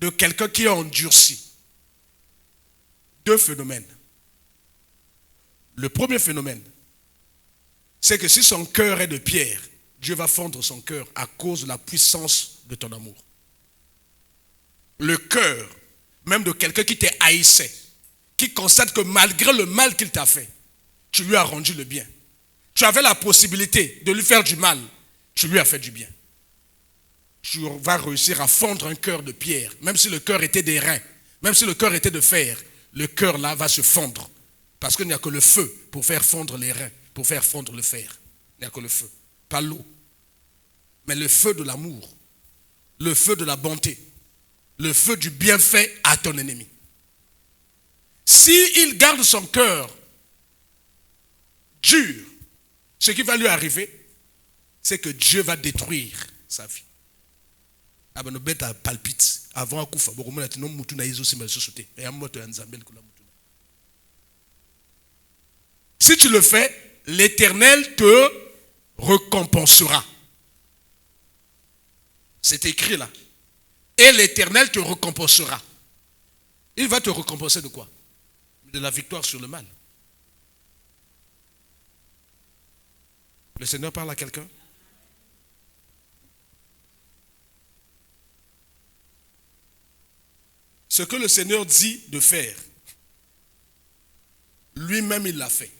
de quelqu'un qui est endurci, deux phénomènes. Le premier phénomène, c'est que si son cœur est de pierre, Dieu va fondre son cœur à cause de la puissance de ton amour. Le cœur, même de quelqu'un qui t'est haïssé, qui constate que malgré le mal qu'il t'a fait, tu lui as rendu le bien. Tu avais la possibilité de lui faire du mal, tu lui as fait du bien. Tu vas réussir à fondre un cœur de pierre, même si le cœur était d'airain, même si le cœur était de fer, le cœur là va se fondre. Parce qu'il n'y a que le feu pour faire fondre les reins, pour faire fondre le fer. Il n'y a que le feu, pas l'eau. Mais le feu de l'amour, le feu de la bonté, le feu du bienfait à ton ennemi. S'il garde son cœur dur, ce qui va lui arriver, c'est que Dieu va détruire sa vie. Palpite avant Koufa. Si tu le fais, l'Éternel te récompensera. C'est écrit là. Et l'Éternel te récompensera. Il va te récompenser de quoi? De la victoire sur le mal. Le Seigneur parle à quelqu'un? Ce que le Seigneur dit de faire, lui-même il l'a fait.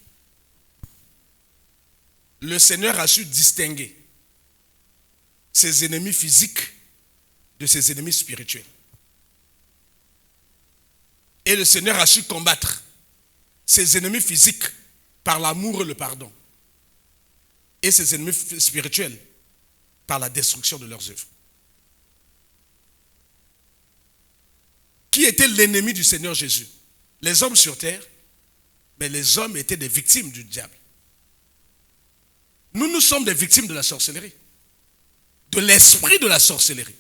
Le Seigneur a su distinguer ses ennemis physiques de ses ennemis spirituels. Et le Seigneur a su combattre ses ennemis physiques par l'amour et le pardon. Et ses ennemis spirituels par la destruction de leurs œuvres. Qui était l'ennemi du Seigneur Jésus? Les hommes sur terre, mais les hommes étaient des victimes du diable. Nous sommes des victimes de la sorcellerie, de l'esprit de la sorcellerie.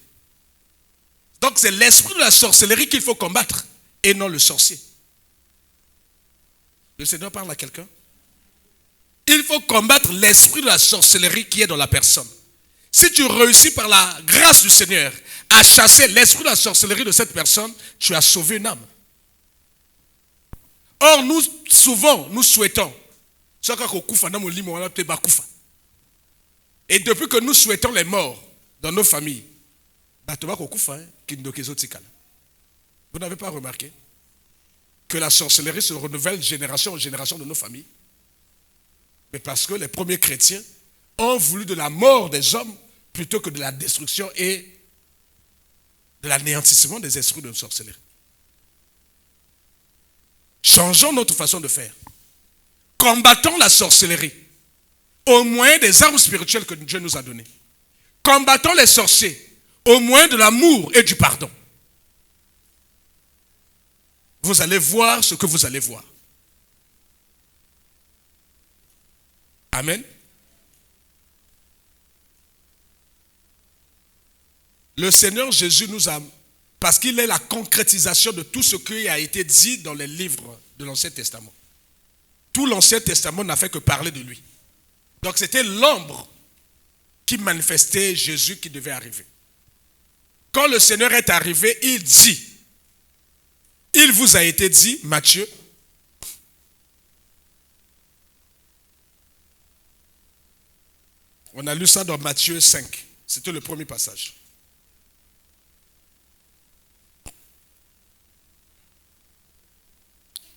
Donc c'est l'esprit de la sorcellerie qu'il faut combattre et non le sorcier. Le Seigneur parle à quelqu'un? Il faut combattre l'esprit de la sorcellerie qui est dans la personne. Si tu réussis par la grâce du Seigneur à chasser l'esprit de la sorcellerie de cette personne, tu as sauvé une âme. Or, nous, souvent, nous souhaitons. Et depuis que nous souhaitons les morts dans nos familles, vous n'avez pas remarqué que la sorcellerie se renouvelle génération en génération de nos familles? Mais parce que les premiers chrétiens ont voulu de la mort des hommes plutôt que de la destruction et de l'anéantissement des esprits de sorcellerie. Changeons notre façon de faire. Combattons la sorcellerie au moyen des armes spirituelles que Dieu nous a données. Combattons les sorciers au moyen de l'amour et du pardon. Vous allez voir ce que vous allez voir. Amen. Le Seigneur Jésus nous a, parce qu'il est la concrétisation de tout ce qui a été dit dans les livres de l'Ancien Testament. Tout l'Ancien Testament n'a fait que parler de lui. Donc c'était l'ombre qui manifestait Jésus qui devait arriver. Quand le Seigneur est arrivé, il dit, il vous a été dit, Matthieu, on a lu ça dans Matthieu 5, c'était le premier passage.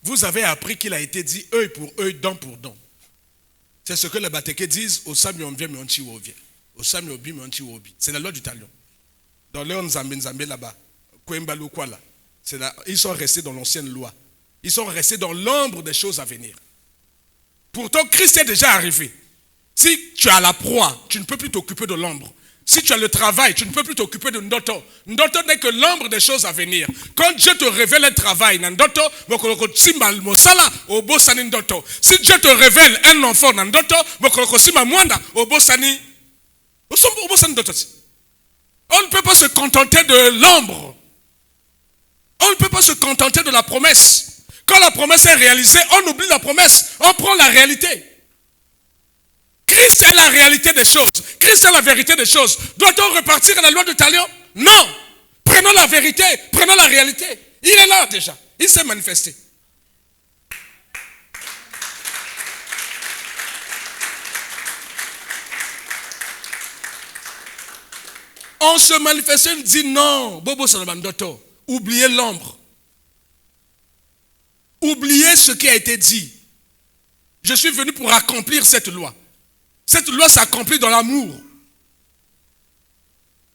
Vous avez appris qu'il a été dit œil pour œil, dent pour dent. C'est ce que les Batékés disent au Sami on vient, mais on tue au vient. Au Sami obi, mais on tue au bi. C'est la loi du talion. Dans le Nzambé là-bas, Kwembalou Kwala, ils sont restés dans l'ancienne loi. Ils sont restés dans l'ombre des choses à venir. Pourtant, Christ est déjà arrivé. Si tu as la proie, tu ne peux plus t'occuper de l'ombre. Si tu as le travail, tu ne peux plus t'occuper de Ndoto. Ndoto n'est que l'ombre des choses à venir. Quand Dieu te révèle un travail, si Dieu te révèle un enfant, on ne peut pas se contenter de l'ombre. On ne peut pas se contenter de la promesse. Quand la promesse est réalisée, on oublie la promesse. On prend la réalité. Christ est la réalité des choses. Christ est la vérité des choses. Doit-on repartir à la loi de Talion? Non. Prenons la vérité, prenons la réalité. Il est là déjà. Il s'est manifesté. On se manifeste, on dit non. Bobo Salamandoto. Oubliez l'ombre. Oubliez ce qui a été dit. Je suis venu pour accomplir cette loi. Cette loi s'accomplit dans l'amour.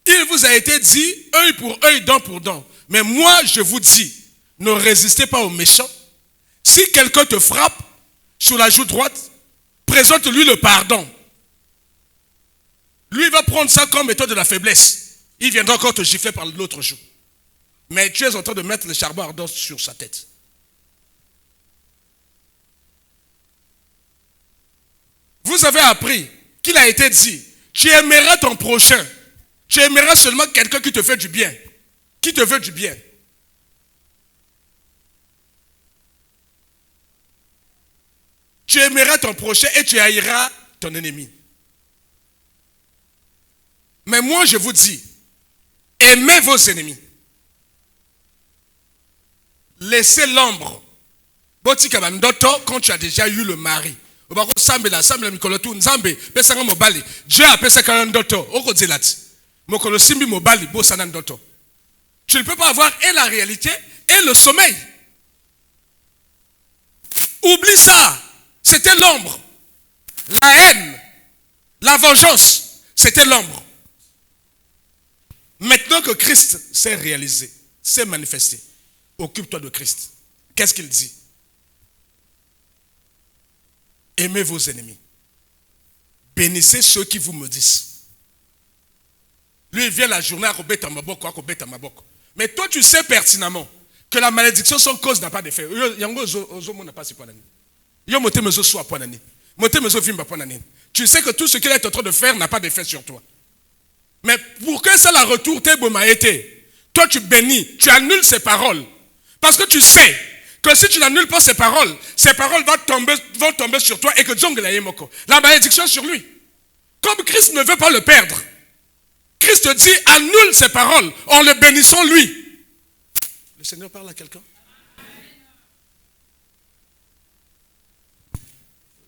Il vous a été dit, œil pour œil, dent pour dent. Mais moi, je vous dis, ne résistez pas aux méchants. Si quelqu'un te frappe sur la joue droite, présente-lui le pardon. Lui, il va prendre ça comme étant de la faiblesse. Il viendra encore te gifler par l'autre joue. Mais tu es en train de mettre le charbon ardent sur sa tête. Vous avez appris qu'il a été dit, tu aimeras ton prochain. Tu aimeras seulement quelqu'un qui te fait du bien. Qui te veut du bien. Tu aimeras ton prochain et tu haïras ton ennemi. Mais moi je vous dis, aimez vos ennemis. Laissez l'ombre. Quand tu as déjà eu le mari. Dieu a appelé ça un ndoto. Tu ne peux pas avoir et la réalité et le sommeil. Oublie ça. C'était l'ombre. La haine, la vengeance, c'était l'ombre. Maintenant que Christ s'est réalisé, s'est manifesté, occupe-toi de Christ. Qu'est-ce qu'il dit? Aimez vos ennemis. Bénissez ceux qui vous maudissent. Lui, il vient la journée à Robert Maboko. Mais toi, tu sais pertinemment que la malédiction sans cause n'a pas d'effet. Tu sais que tout ce qu'il est en train de faire n'a pas d'effet sur toi. Mais pour que ça la retourne, toi tu bénis, tu annules ses paroles. Parce que tu sais que si tu n'annules pas ses paroles vont tomber sur toi et que la malédiction sur lui. Comme Christ ne veut pas le perdre, Christ dit annule ses paroles en le bénissant lui. Le Seigneur parle à quelqu'un?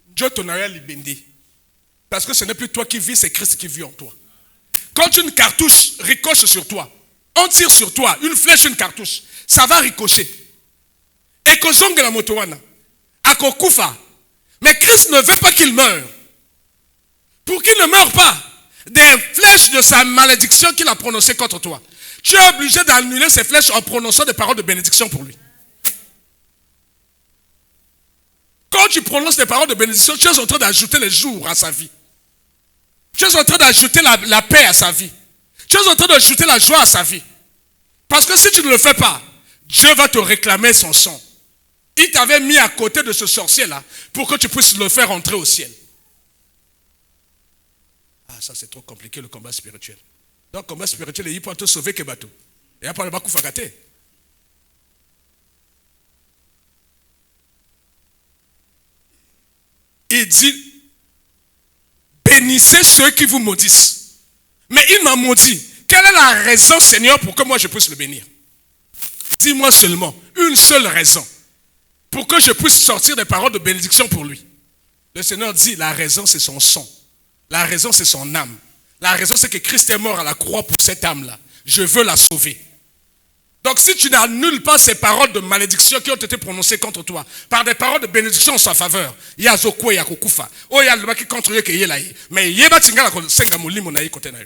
Dieu t'en a libéré. Parce que ce n'est plus toi qui vis, c'est Christ qui vit en toi. Quand une cartouche ricoche sur toi, on tire sur toi, une flèche, une cartouche, ça va ricocher. Et que zonge la motowana, à kokufa. Mais Christ ne veut pas qu'il meure. Pour qu'il ne meure pas des flèches de sa malédiction qu'il a prononcées contre toi, tu es obligé d'annuler ces flèches en prononçant des paroles de bénédiction pour lui. Quand tu prononces des paroles de bénédiction, tu es en train d'ajouter les jours à sa vie. Tu es en train d'ajouter la paix à sa vie. Tu es en train d'ajouter la joie à sa vie. Parce que si tu ne le fais pas, Dieu va te réclamer son sang. Il t'avait mis à côté de ce sorcier-là pour que tu puisses le faire entrer au ciel. Ah, ça c'est trop compliqué le combat spirituel. Donc le combat spirituel, il peut te sauver que bateau. Et après le bakou fagate. Il dit, bénissez ceux qui vous maudissent. Mais il m'a maudit. Quelle est la raison, Seigneur, pour que moi je puisse le bénir? Dis-moi seulement une seule raison pour que je puisse sortir des paroles de bénédiction pour lui. Le Seigneur dit, la raison c'est son sang. La raison c'est son âme. La raison c'est que Christ est mort à la croix pour cette âme-là. Je veux la sauver. Donc si tu n'annules pas ces paroles de malédiction qui ont été prononcées contre toi, par des paroles de bénédiction en sa faveur, il y a Zokwe, il y a Kokufa, oh il y a le qui contre lui qui est là, mais il y a pas tingala ko senga molimo na côté na.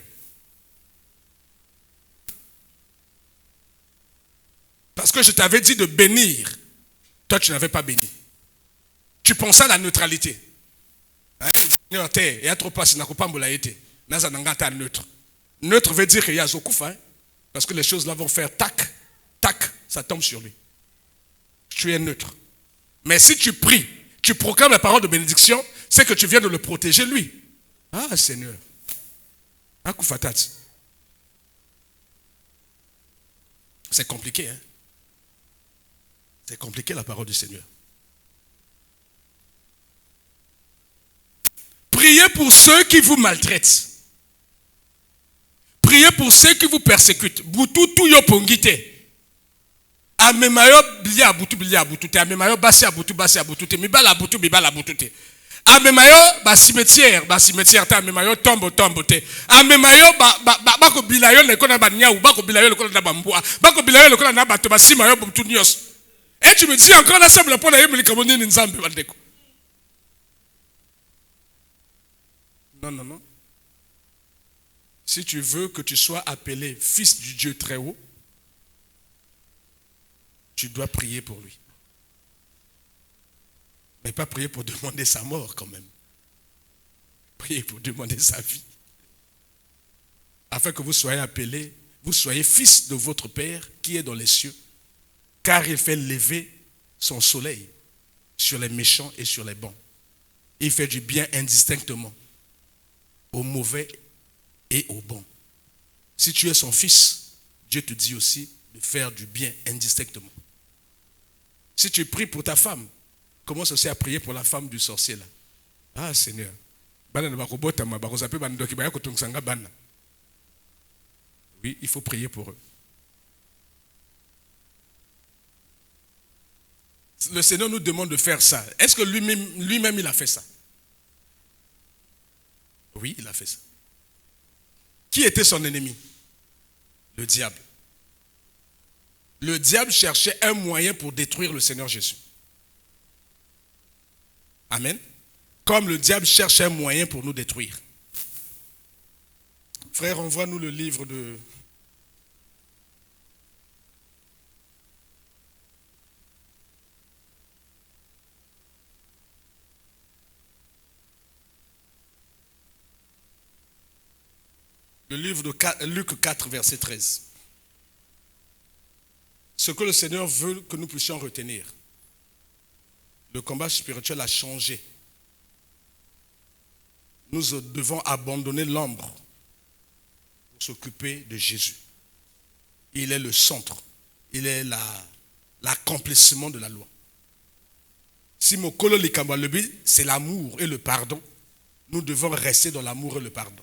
Parce que je t'avais dit de bénir, toi tu n'avais pas béni. Tu pensais à la neutralité. Neutre veut dire qu'il y a Zokufa, parce que les choses là vont faire tac. Tac, ça tombe sur lui. Tu es neutre. Mais si tu pries, tu proclames la parole de bénédiction, c'est que tu viens de le protéger lui. Ah Seigneur. C'est compliqué, hein? C'est compliqué la parole du Seigneur. Priez pour ceux qui vous maltraitent. Priez pour ceux qui vous persécutent. Boutou tout yo pongite. Amemayo bilia butu te amemayo basi abutu te mibala butu te amemayo ba cimetière te amemayo tombo te amemayo ba ko bilayo le kona ba nyau ba ko bilayo le kona na bambua ba ko bilayo le kona na bato ba simayo butu nyos. Et tu me dis encore la semble pour la yemeli kamoni ni nzambe bandeko. Non. Si tu veux que tu sois appelé fils du Dieu très haut, tu dois prier pour lui. Mais pas prier pour demander sa mort quand même. Priez pour demander sa vie. Afin que vous soyez appelés, vous soyez fils de votre Père qui est dans les cieux. Car il fait lever son soleil sur les méchants et sur les bons. Il fait du bien indistinctement, au mauvais et au bon. Si tu es son fils, Dieu te dit aussi de faire du bien indistinctement. Si tu pries pour ta femme, commence aussi à prier pour la femme du sorcier là. Ah Seigneur. Oui, il faut prier pour eux. Le Seigneur nous demande de faire ça. Est-ce que lui-même il a fait ça? Oui, il a fait ça. Qui était son ennemi? Le diable. Le diable cherchait un moyen pour détruire le Seigneur Jésus. Amen. Comme le diable cherche un moyen pour nous détruire. Frère, envoie-nous le livre de... Le livre de Luc 4, verset 13. Ce que le Seigneur veut que nous puissions retenir. Le combat spirituel a changé. Nous devons abandonner l'ombre pour s'occuper de Jésus. Il est le centre. Il est l'accomplissement de la loi. Si mon kolo likamba lebi, c'est l'amour et le pardon. Nous devons rester dans l'amour et le pardon.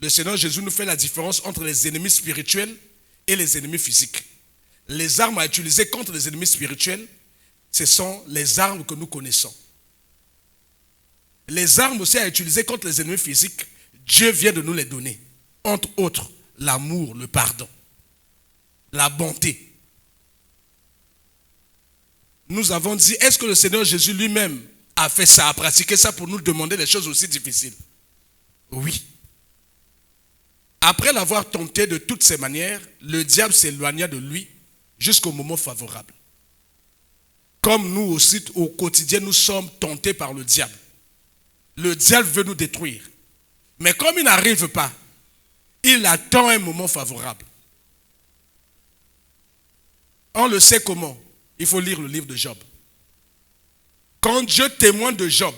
Le Seigneur Jésus nous fait la différence entre les ennemis spirituels et les ennemis physiques. Les armes à utiliser contre les ennemis spirituels, ce sont les armes que nous connaissons. Les armes aussi à utiliser contre les ennemis physiques, Dieu vient de nous les donner. Entre autres, l'amour, le pardon, la bonté. Nous avons dit, est-ce que le Seigneur Jésus lui-même a fait ça, a pratiqué ça pour nous demander des choses aussi difficiles? Oui. Après l'avoir tenté de toutes ces manières, le diable s'éloigna de lui jusqu'au moment favorable. Comme nous aussi, au quotidien, nous sommes tentés par le diable. Le diable veut nous détruire. Mais comme il n'arrive pas, il attend un moment favorable. On le sait comment. Il faut lire le livre de Job. Quand Dieu témoigne de Job,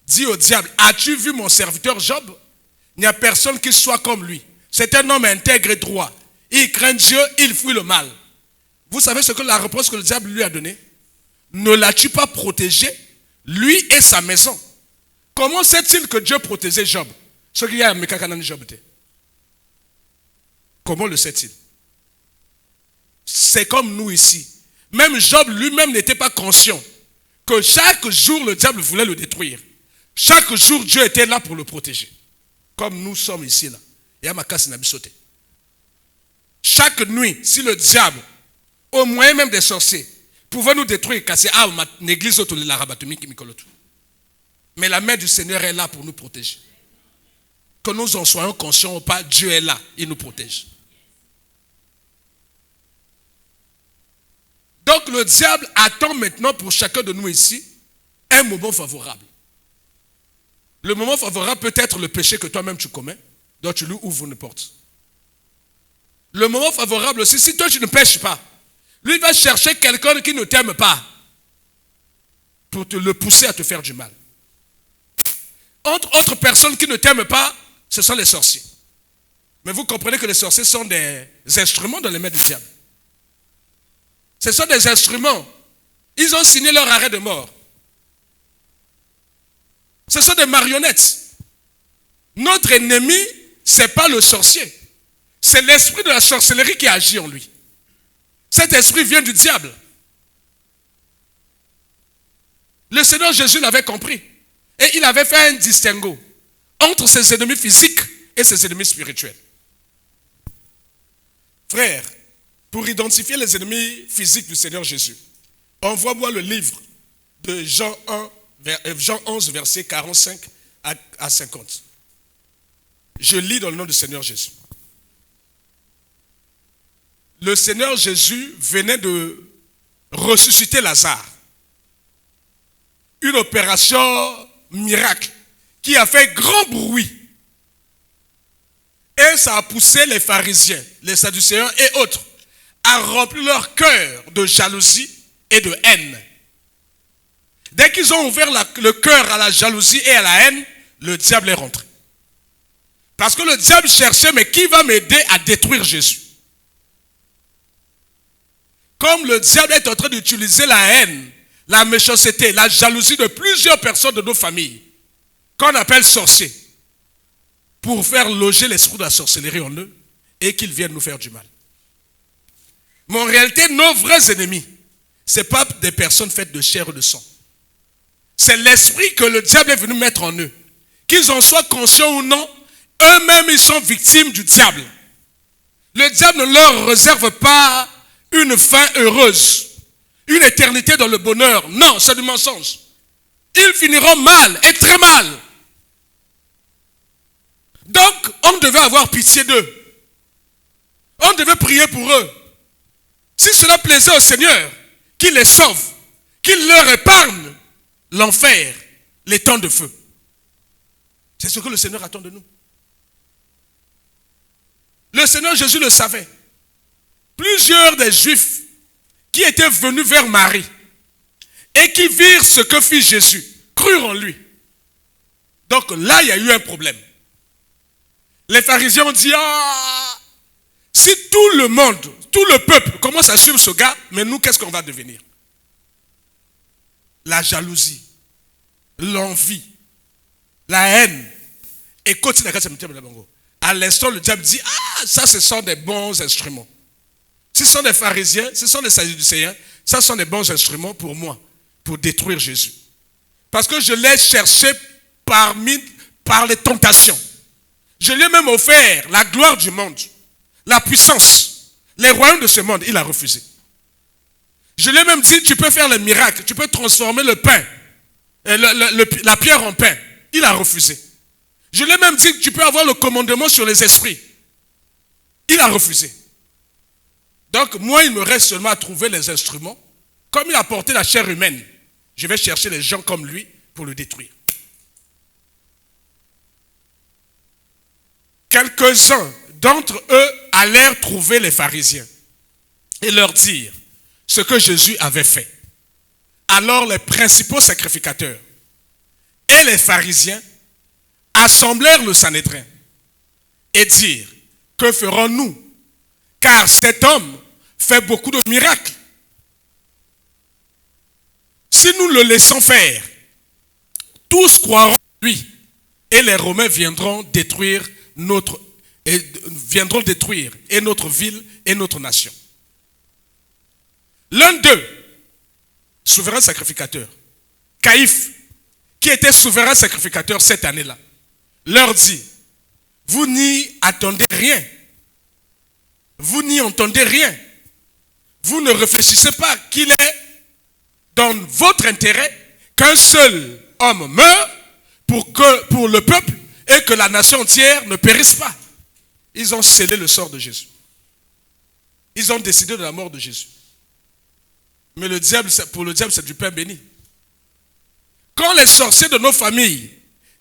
dit au diable, as-tu vu mon serviteur Job? Il n'y a personne qui soit comme lui. C'est un homme intègre et droit. Il craint Dieu, il fuit le mal. Vous savez ce que la réponse que le diable lui a donnée? Ne l'as-tu pas protégé, lui et sa maison? Comment sait-il que Dieu protégeait Job? Ce qu'il y a à Mekakanan Job. Comment le sait-il? C'est comme nous ici. Même Job lui-même n'était pas conscient que chaque jour le diable voulait le détruire. Chaque jour Dieu était là pour le protéger. Comme nous sommes ici là. Chaque nuit, si le diable, au moyen même des sorciers, pouvait nous détruire, mais la main du Seigneur est là pour nous protéger. Que nous en soyons conscients ou pas, Dieu est là, il nous protège. Donc le diable attend maintenant pour chacun de nous ici un moment favorable. Le moment favorable peut être le péché que toi-même tu commets. Donc tu lui ouvres une porte. Le moment favorable aussi, si toi tu ne pêches pas, lui va chercher quelqu'un qui ne t'aime pas pour te le pousser à te faire du mal. Entre autres personnes qui ne t'aiment pas, ce sont les sorciers. Mais vous comprenez que les sorciers sont des instruments dans les mains du diable. Ce sont des instruments. Ils ont signé leur arrêt de mort. Ce sont des marionnettes. Notre ennemi, ce n'est pas le sorcier. C'est l'esprit de la sorcellerie qui agit en lui. Cet esprit vient du diable. Le Seigneur Jésus l'avait compris. Et il avait fait un distinguo entre ses ennemis physiques et ses ennemis spirituels. Frère, pour identifier les ennemis physiques du Seigneur Jésus, envoie-moi le livre de Jean 11, versets 45 à 50. Je lis dans le nom du Seigneur Jésus. Le Seigneur Jésus venait de ressusciter Lazare. Une opération miracle qui a fait grand bruit. Et ça a poussé les pharisiens, les sadducéens et autres à remplir leur cœur de jalousie et de haine. Dès qu'ils ont ouvert le cœur à la jalousie et à la haine, le diable est rentré. Parce que le diable cherchait, mais qui va m'aider à détruire Jésus? Comme le diable est en train d'utiliser la haine, la méchanceté, la jalousie de plusieurs personnes de nos familles, qu'on appelle sorciers, pour faire loger l'esprit de la sorcellerie en eux et qu'ils viennent nous faire du mal. Mais en réalité, nos vrais ennemis, ce n'est pas des personnes faites de chair et de sang. C'est l'esprit que le diable est venu mettre en eux. Qu'ils en soient conscients ou non, eux-mêmes, ils sont victimes du diable. Le diable ne leur réserve pas une fin heureuse, une éternité dans le bonheur. Non, c'est du mensonge. Ils finiront mal, et très mal. Donc, on devait avoir pitié d'eux. On devait prier pour eux. Si cela plaisait au Seigneur, qu'il les sauve, qu'il leur épargne l'enfer, les temps de feu. C'est ce que le Seigneur attend de nous. Le Seigneur Jésus le savait. Plusieurs des Juifs qui étaient venus vers Marie et qui virent ce que fit Jésus, crurent en lui. Donc là, il y a eu un problème. Les pharisiens ont dit, si tout le monde, tout le peuple commence à suivre ce gars, mais nous, qu'est-ce qu'on va devenir? La jalousie, l'envie, la haine. Et continue à l'instant, le diable dit, ça, ce sont des bons instruments. Ce sont des pharisiens, ce sont des sadducéens, ça sont des bons instruments pour moi, pour détruire Jésus. Parce que je l'ai cherché par les tentations. Je lui ai même offert la gloire du monde, la puissance, les royaumes de ce monde. Il a refusé. Je lui ai même dit, tu peux faire le miracle, tu peux transformer le pain, la pierre en pain. Il a refusé. Je lui ai même dit que tu peux avoir le commandement sur les esprits. Il a refusé. Donc moi, il me reste seulement à trouver les instruments. Comme il a porté la chair humaine, je vais chercher les gens comme lui pour le détruire. Quelques-uns d'entre eux allèrent trouver les pharisiens et leur dire ce que Jésus avait fait. Alors les principaux sacrificateurs et les pharisiens assemblèrent le Sanhédrin et dirent, que ferons-nous? Car cet homme fait beaucoup de miracles. Si nous le laissons faire, tous croiront en lui et les Romains viendront détruire notre ville et notre nation. L'un d'eux, souverain sacrificateur, Caïphe, qui était souverain sacrificateur cette année-là, leur dit, vous n'y attendez rien, vous n'y entendez rien, vous ne réfléchissez pas qu'il est dans votre intérêt qu'un seul homme meure pour le peuple et que la nation entière ne périsse pas. Ils ont scellé le sort de Jésus. Ils ont décidé de la mort de Jésus. Mais pour le diable, c'est du pain béni. Quand les sorciers de nos familles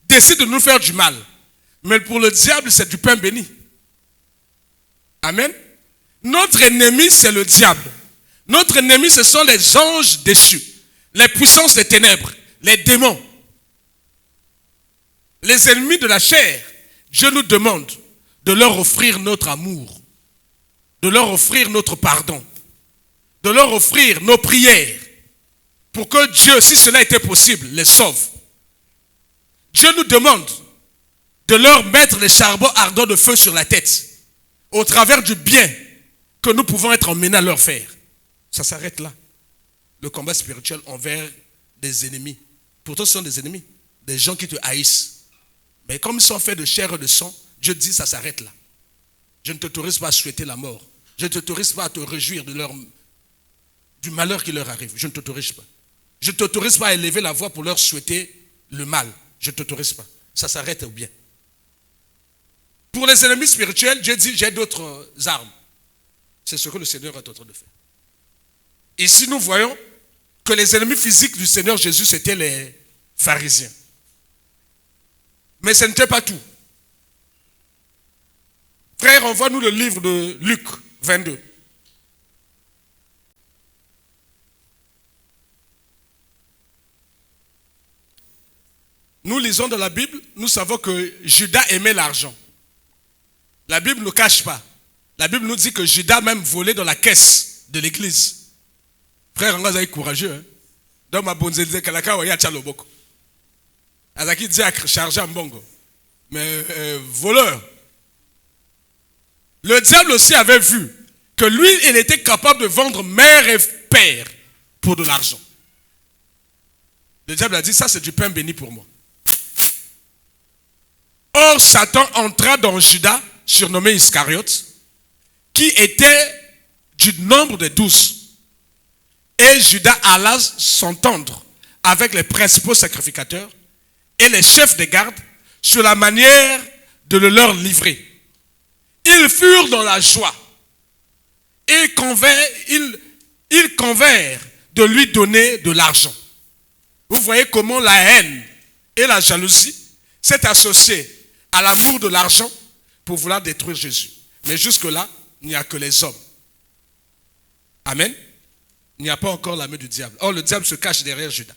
décident de nous faire du mal, mais pour le diable, c'est du pain béni. Amen. Notre ennemi, c'est le diable. Notre ennemi, ce sont les anges déchus, les puissances des ténèbres, les démons. Les ennemis de la chair, Dieu nous demande de leur offrir notre amour, de leur offrir notre pardon, de leur offrir nos prières, pour que Dieu, si cela était possible, les sauve. Dieu nous demande de leur mettre les charbons ardents de feu sur la tête, au travers du bien que nous pouvons être emmenés à leur faire. Ça s'arrête là. Le combat spirituel envers des ennemis. Pourtant, ce sont des ennemis, des gens qui te haïssent. Mais comme ils sont faits de chair et de sang, Dieu dit, ça s'arrête là. Je ne t'autorise pas à souhaiter la mort. Je ne t'autorise pas à te réjouir du malheur qui leur arrive. Je ne t'autorise pas. Je ne t'autorise pas à élever la voix pour leur souhaiter le mal. Je ne t'autorise pas. Ça s'arrête au bien. Pour les ennemis spirituels, Dieu dit, j'ai d'autres armes. C'est ce que le Seigneur est en train de faire. Ici, nous voyons que les ennemis physiques du Seigneur Jésus, c'était les pharisiens. Mais ce n'était pas tout. Frère, envoie-nous le livre de Luc 22. Nous lisons dans la Bible, nous savons que Judas aimait l'argent. La Bible ne cache pas. La Bible nous dit que Judas même volait dans la caisse de l'église. Frère, on est courageux. Hein? Dans ma bonne zélé, kalaka wa ya tchaloboko. Azaki diacre, chargé en bongo. Mais voleur. Le diable aussi avait vu que lui, il était capable de vendre mère et père pour de l'argent. Le diable a dit, ça c'est du pain béni pour moi. Or, Satan entra dans Judas, surnommé Iscariote, qui était du nombre de 12. Et Judas alla s'entendre avec les principaux sacrificateurs et les chefs des gardes sur la manière de le leur livrer. Ils furent dans la joie et ils convinrent de lui donner de l'argent. Vous voyez comment la haine et la jalousie s'est associée à l'amour de l'argent pour vouloir détruire Jésus. Mais jusque-là, il n'y a que les hommes. Amen. Il n'y a pas encore la main du diable. Or, le diable se cache derrière Judas.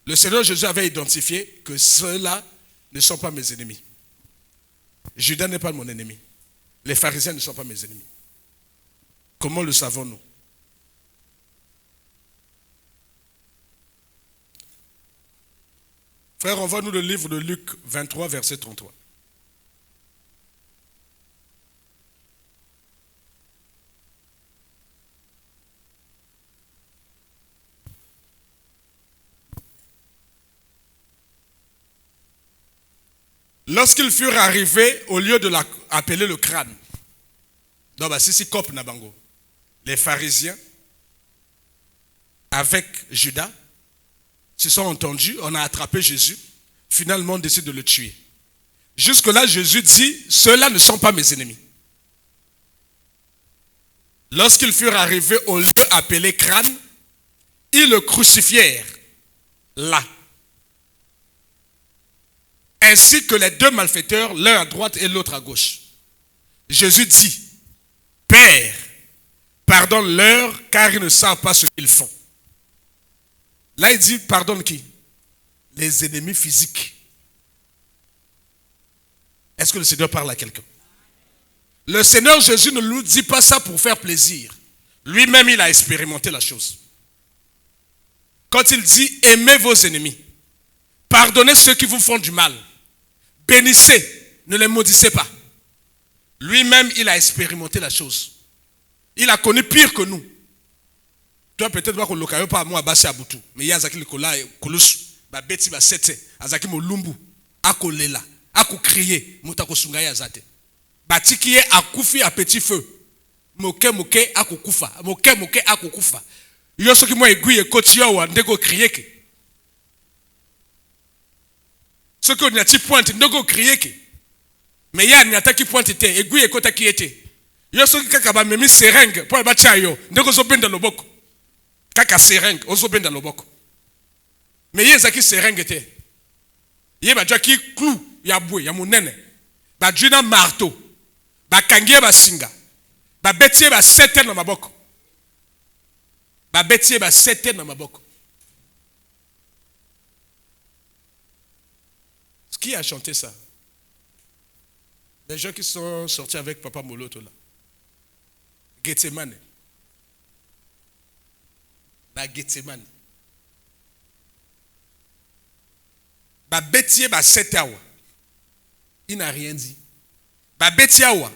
Le Seigneur Jésus avait identifié que ceux-là ne sont pas mes ennemis. Judas n'est pas mon ennemi. Les pharisiens ne sont pas mes ennemis. Comment le savons-nous? Frère, envoie-nous le livre de Luc 23, verset 33. Lorsqu'ils furent arrivés au lieu de l'appeler le crâne, donc si cop nabango, les pharisiens avec Judas se sont entendus, on a attrapé Jésus, finalement on décide de le tuer. Jusque-là, Jésus dit, ceux-là ne sont pas mes ennemis. Lorsqu'ils furent arrivés au lieu appelé crâne, ils le crucifièrent là. Ainsi que les deux malfaiteurs, l'un à droite et l'autre à gauche. Jésus dit, Père, pardonne-leur car ils ne savent pas ce qu'ils font. Là, il dit, pardonne qui? Les ennemis physiques. Est-ce que le Seigneur parle à quelqu'un? Le Seigneur Jésus ne nous dit pas ça pour faire plaisir. Lui-même, il a expérimenté la chose. Quand il dit, aimez vos ennemis, pardonnez ceux qui vous font du mal, bénissez, ne les maudissez pas. Lui-même, il a expérimenté la chose. Il a connu pire que nous. Toi, peut-être que le cas pas moi basé à Boutou, mais il y a zaki le kola kolusu, ba beti ba sete, azaki mo lumbu, ako lela, ako crier, mutako sungaya zate. Ba tikiye akufi à petit feu. Moke moke ako kufa, moke moke ako kufa. Yo soki mo egui e kotia wa ndeko crier ke. Ce que n'y a-t-il pointe, ndeko crier ke. Mais ya n'y a-t-il pointe te, egui e kota ki ete. Yo soki kaka ba memi seringue, po ba tia yo, ndeko zo benda loboko. Kaka seringue, ozo benda loboko. Mais ye zaki seringue te. Ye ba jaki clou ya boué, ya monene. Ba djina marteau. Ba kangie ba singa. Ba betie ba 7 ans na maboko. Ba betie ba 7 ans na maboko. Qui a chanté ça? Les gens qui sont sortis avec Papa Moloto là. Getsemane. Ba Getsemane. Ba betie ba 7 awa. Il n'a rien dit. Ba betie awa.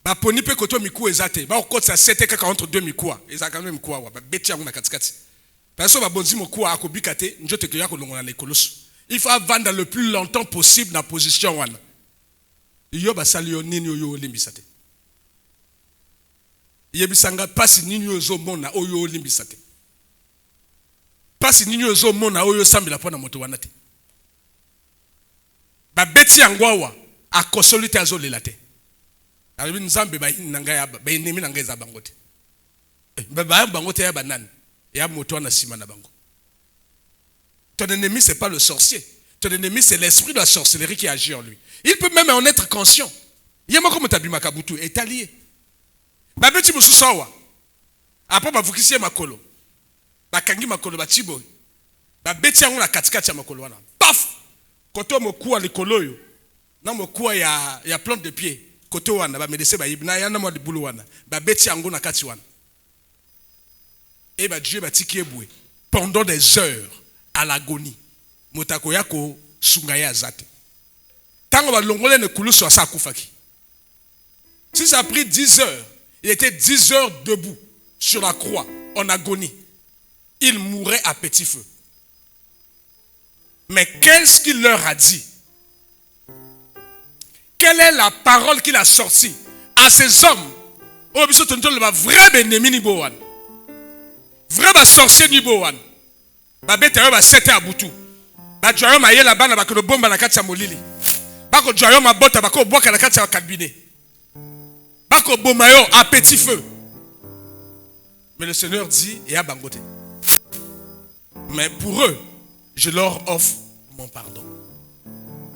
Ba poni pe koto miku ezate. Ba okoti sa 7 kaka entre deux mikua. Ezaka même mikua wa. Ba betie awa na katikati. Parce que ba bonzi mokua akobikate njote ke yako longo na lekolosu. Il faut vendre le plus longtemps possible dans la position wana. Yo ba salio nini yo limbisate. Yebisanga pasi nini yo zo mona oyo limbisate. Pasi nini yo zo mona oyo sambila pona moto wana te. Ba beti angwawa a kosolite azo lelate. Alors nzambe ba nanga ya ba enemi nanga za bangote. Ba bangote ya banane. Ya moto na sima na bango. Ton ennemi, ce n'est pas le sorcier. Ton ennemi, c'est l'esprit de la sorcellerie qui agit en lui. Il peut même en être conscient. Il y a moi comme Tabi Makabutu est allié. Babeti Mususawa. Après, ma vukisi makolo. bakangi makolo batibo babeti yango na katikati ya makolo wana paf koto mokuwa likolo oyo na mokuwa ya plante de pied koto wana bamedese bayibi na yana mwa libulu wana babeti yango na kati wana et Dieu batiki ebwe pendant des heures à l'agonie motako yako sungaya azate tango balongole ne kuluso asa akufaki. Si ça a pris 10 heures, il était 10 heures debout sur la croix en agonie. Il mourait à petit feu. Mais qu'est-ce qu'il leur a dit? Quelle est la parole qu'il a sortie à ces hommes? Oh, biso tonto le vrai ennemi ni bowan. Vrai sorcier ni bowan. Ba beta ba sete abutu. Ba joyo ma yela bana ba ko bomba na kati ya molili. Ba ko joyo ma bota ba ko boka na kati ya cabinet. Ba ko bomayo à petit feu. Mais le Seigneur dit et à bangote. Mais pour eux, je leur offre mon pardon.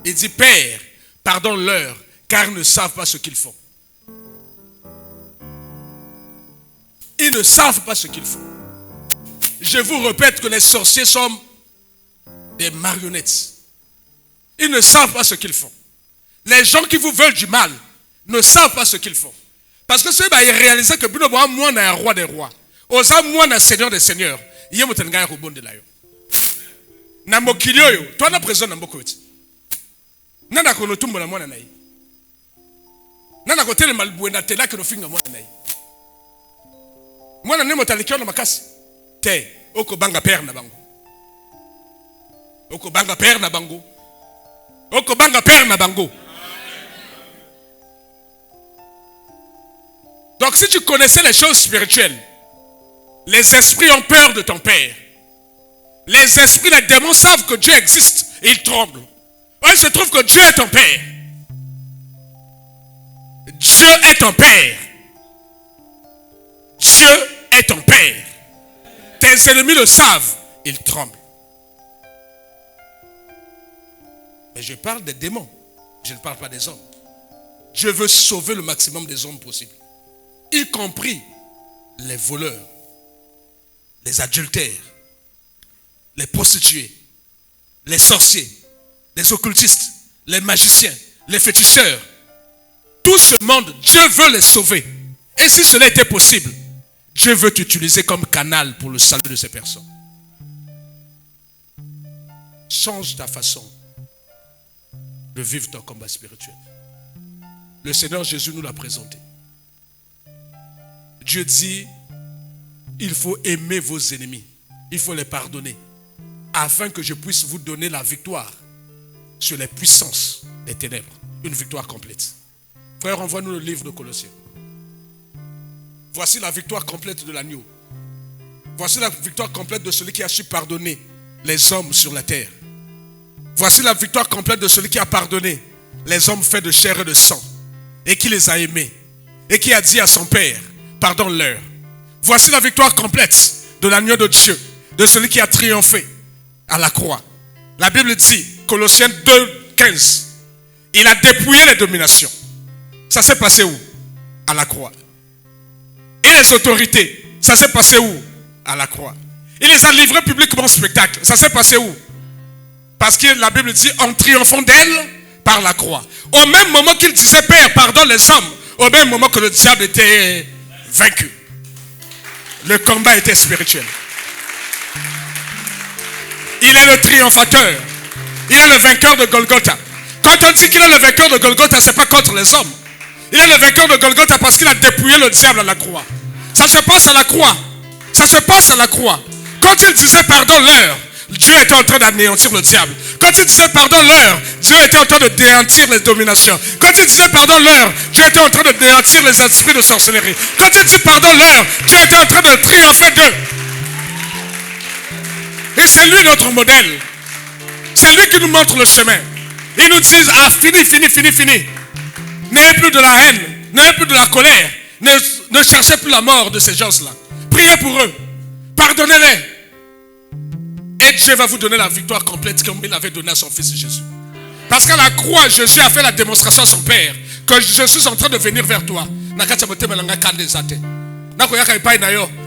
Il dit, Père, pardonne-leur, car ils ne savent pas ce qu'ils font. Ils ne savent pas ce qu'ils font. Je vous répète que les sorciers sont des marionnettes. Ils ne savent pas ce qu'ils font. Les gens qui vous veulent du mal ne savent pas ce qu'ils font. Parce que ceux qui réalisent que moi, je suis un roi des rois. Osa moi, je suis un seigneur des seigneurs. Il y a un peu de la na mokili oyo to na president na mboko eti nana ko notumba na mwana na ye nana ko tele malbuenda tela ke no finga mwana na ye mwana ne motalikio na makasi te oko banga père na bango oko banga père na bango oko banga père na bango. Donc si tu connaissais les choses spirituelles, les esprits ont peur de ton père. Les esprits, les démons savent que Dieu existe et ils tremblent. Il se trouve que Dieu est ton Père. Dieu est ton Père. Dieu est ton Père. Tes ennemis le savent, ils tremblent. Mais je parle des démons. Je ne parle pas des hommes. Dieu veut sauver le maximum des hommes possible. Y compris les voleurs, les adultères, les prostituées, les sorciers, les occultistes, les magiciens, les féticheurs. Tout ce monde, Dieu veut les sauver. Et si cela était possible, Dieu veut t'utiliser comme canal pour le salut de ces personnes. Change ta façon de vivre ton combat spirituel. Le Seigneur Jésus nous l'a présenté. Dieu dit, il faut aimer vos ennemis. Il faut les pardonner. Afin que je puisse vous donner la victoire sur les puissances des ténèbres. Une victoire complète. Frère, envoie-nous le livre de Colossiens. Voici la victoire complète de l'agneau. Voici la victoire complète de celui qui a su pardonner les hommes sur la terre. Voici la victoire complète de celui qui a pardonné les hommes faits de chair et de sang. Et qui les a aimés. Et qui a dit à son Père, pardonne-leur. Voici la victoire complète de l'agneau de Dieu. De celui qui a triomphé à la croix. La Bible dit, Colossiens 2:15, il a dépouillé les dominations. Ça s'est passé où? À la croix. Et les autorités, ça s'est passé où? À la croix. Il les a livrés publiquement au spectacle. Ça s'est passé où? Parce que la Bible dit, en triomphant d'elle par la croix. Au même moment qu'il disait, Père, pardonne les hommes, au même moment que le diable était vaincu. Le combat était spirituel. Il est le triomphateur. Il est le vainqueur de Golgotha. Quand on dit qu'il est le vainqueur de Golgotha, ce n'est pas contre les hommes. Il est le vainqueur de Golgotha parce qu'il a dépouillé le diable à la croix. Ça se passe à la croix. Ça se passe à la croix. Quand il disait pardonne-leur, Dieu était en train d'anéantir le diable. Quand il disait pardonne-leur, Dieu était en train de démentir les dominations. Quand il disait pardonne-leur, Dieu était en train de démentir les esprits de sorcellerie. Quand il dit pardonne-leur, Dieu était en train de triompher d'eux. Et c'est lui notre modèle. C'est lui qui nous montre le chemin. Il nous dit, ah, fini. N'ayez plus de la haine, n'ayez plus de la colère. Ne cherchez plus la mort de ces gens-là. Priez pour eux. Pardonnez-les. Et Dieu va vous donner la victoire complète comme il avait donné à son fils Jésus. Parce qu'à la croix, Jésus a fait la démonstration à son Père que je suis en train de venir vers toi.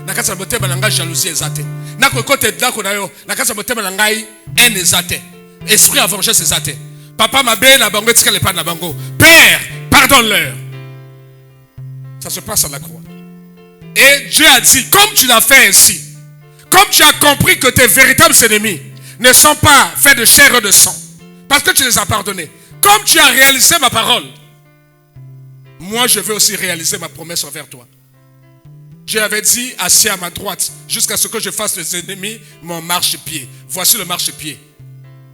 nakasa motema na ngai jalousie ezate. Nako kote dako na yo, nakasa motema na ngai haine ezate. Esprit à vengeance ezate. Papa m'a bien na bango etika le pas na bango. Père, pardonne-leur. Ça se passe à la croix. Et Dieu a dit, comme tu l'as fait ainsi, comme tu as compris que tes véritables ennemis ne sont pas faits de chair et de sang, parce que tu les as pardonnés, comme tu as réalisé ma parole, moi je veux aussi réaliser ma promesse envers toi. Dieu avait dit, assis à ma droite, jusqu'à ce que je fasse les ennemis mon marchepied. Voici le marchepied.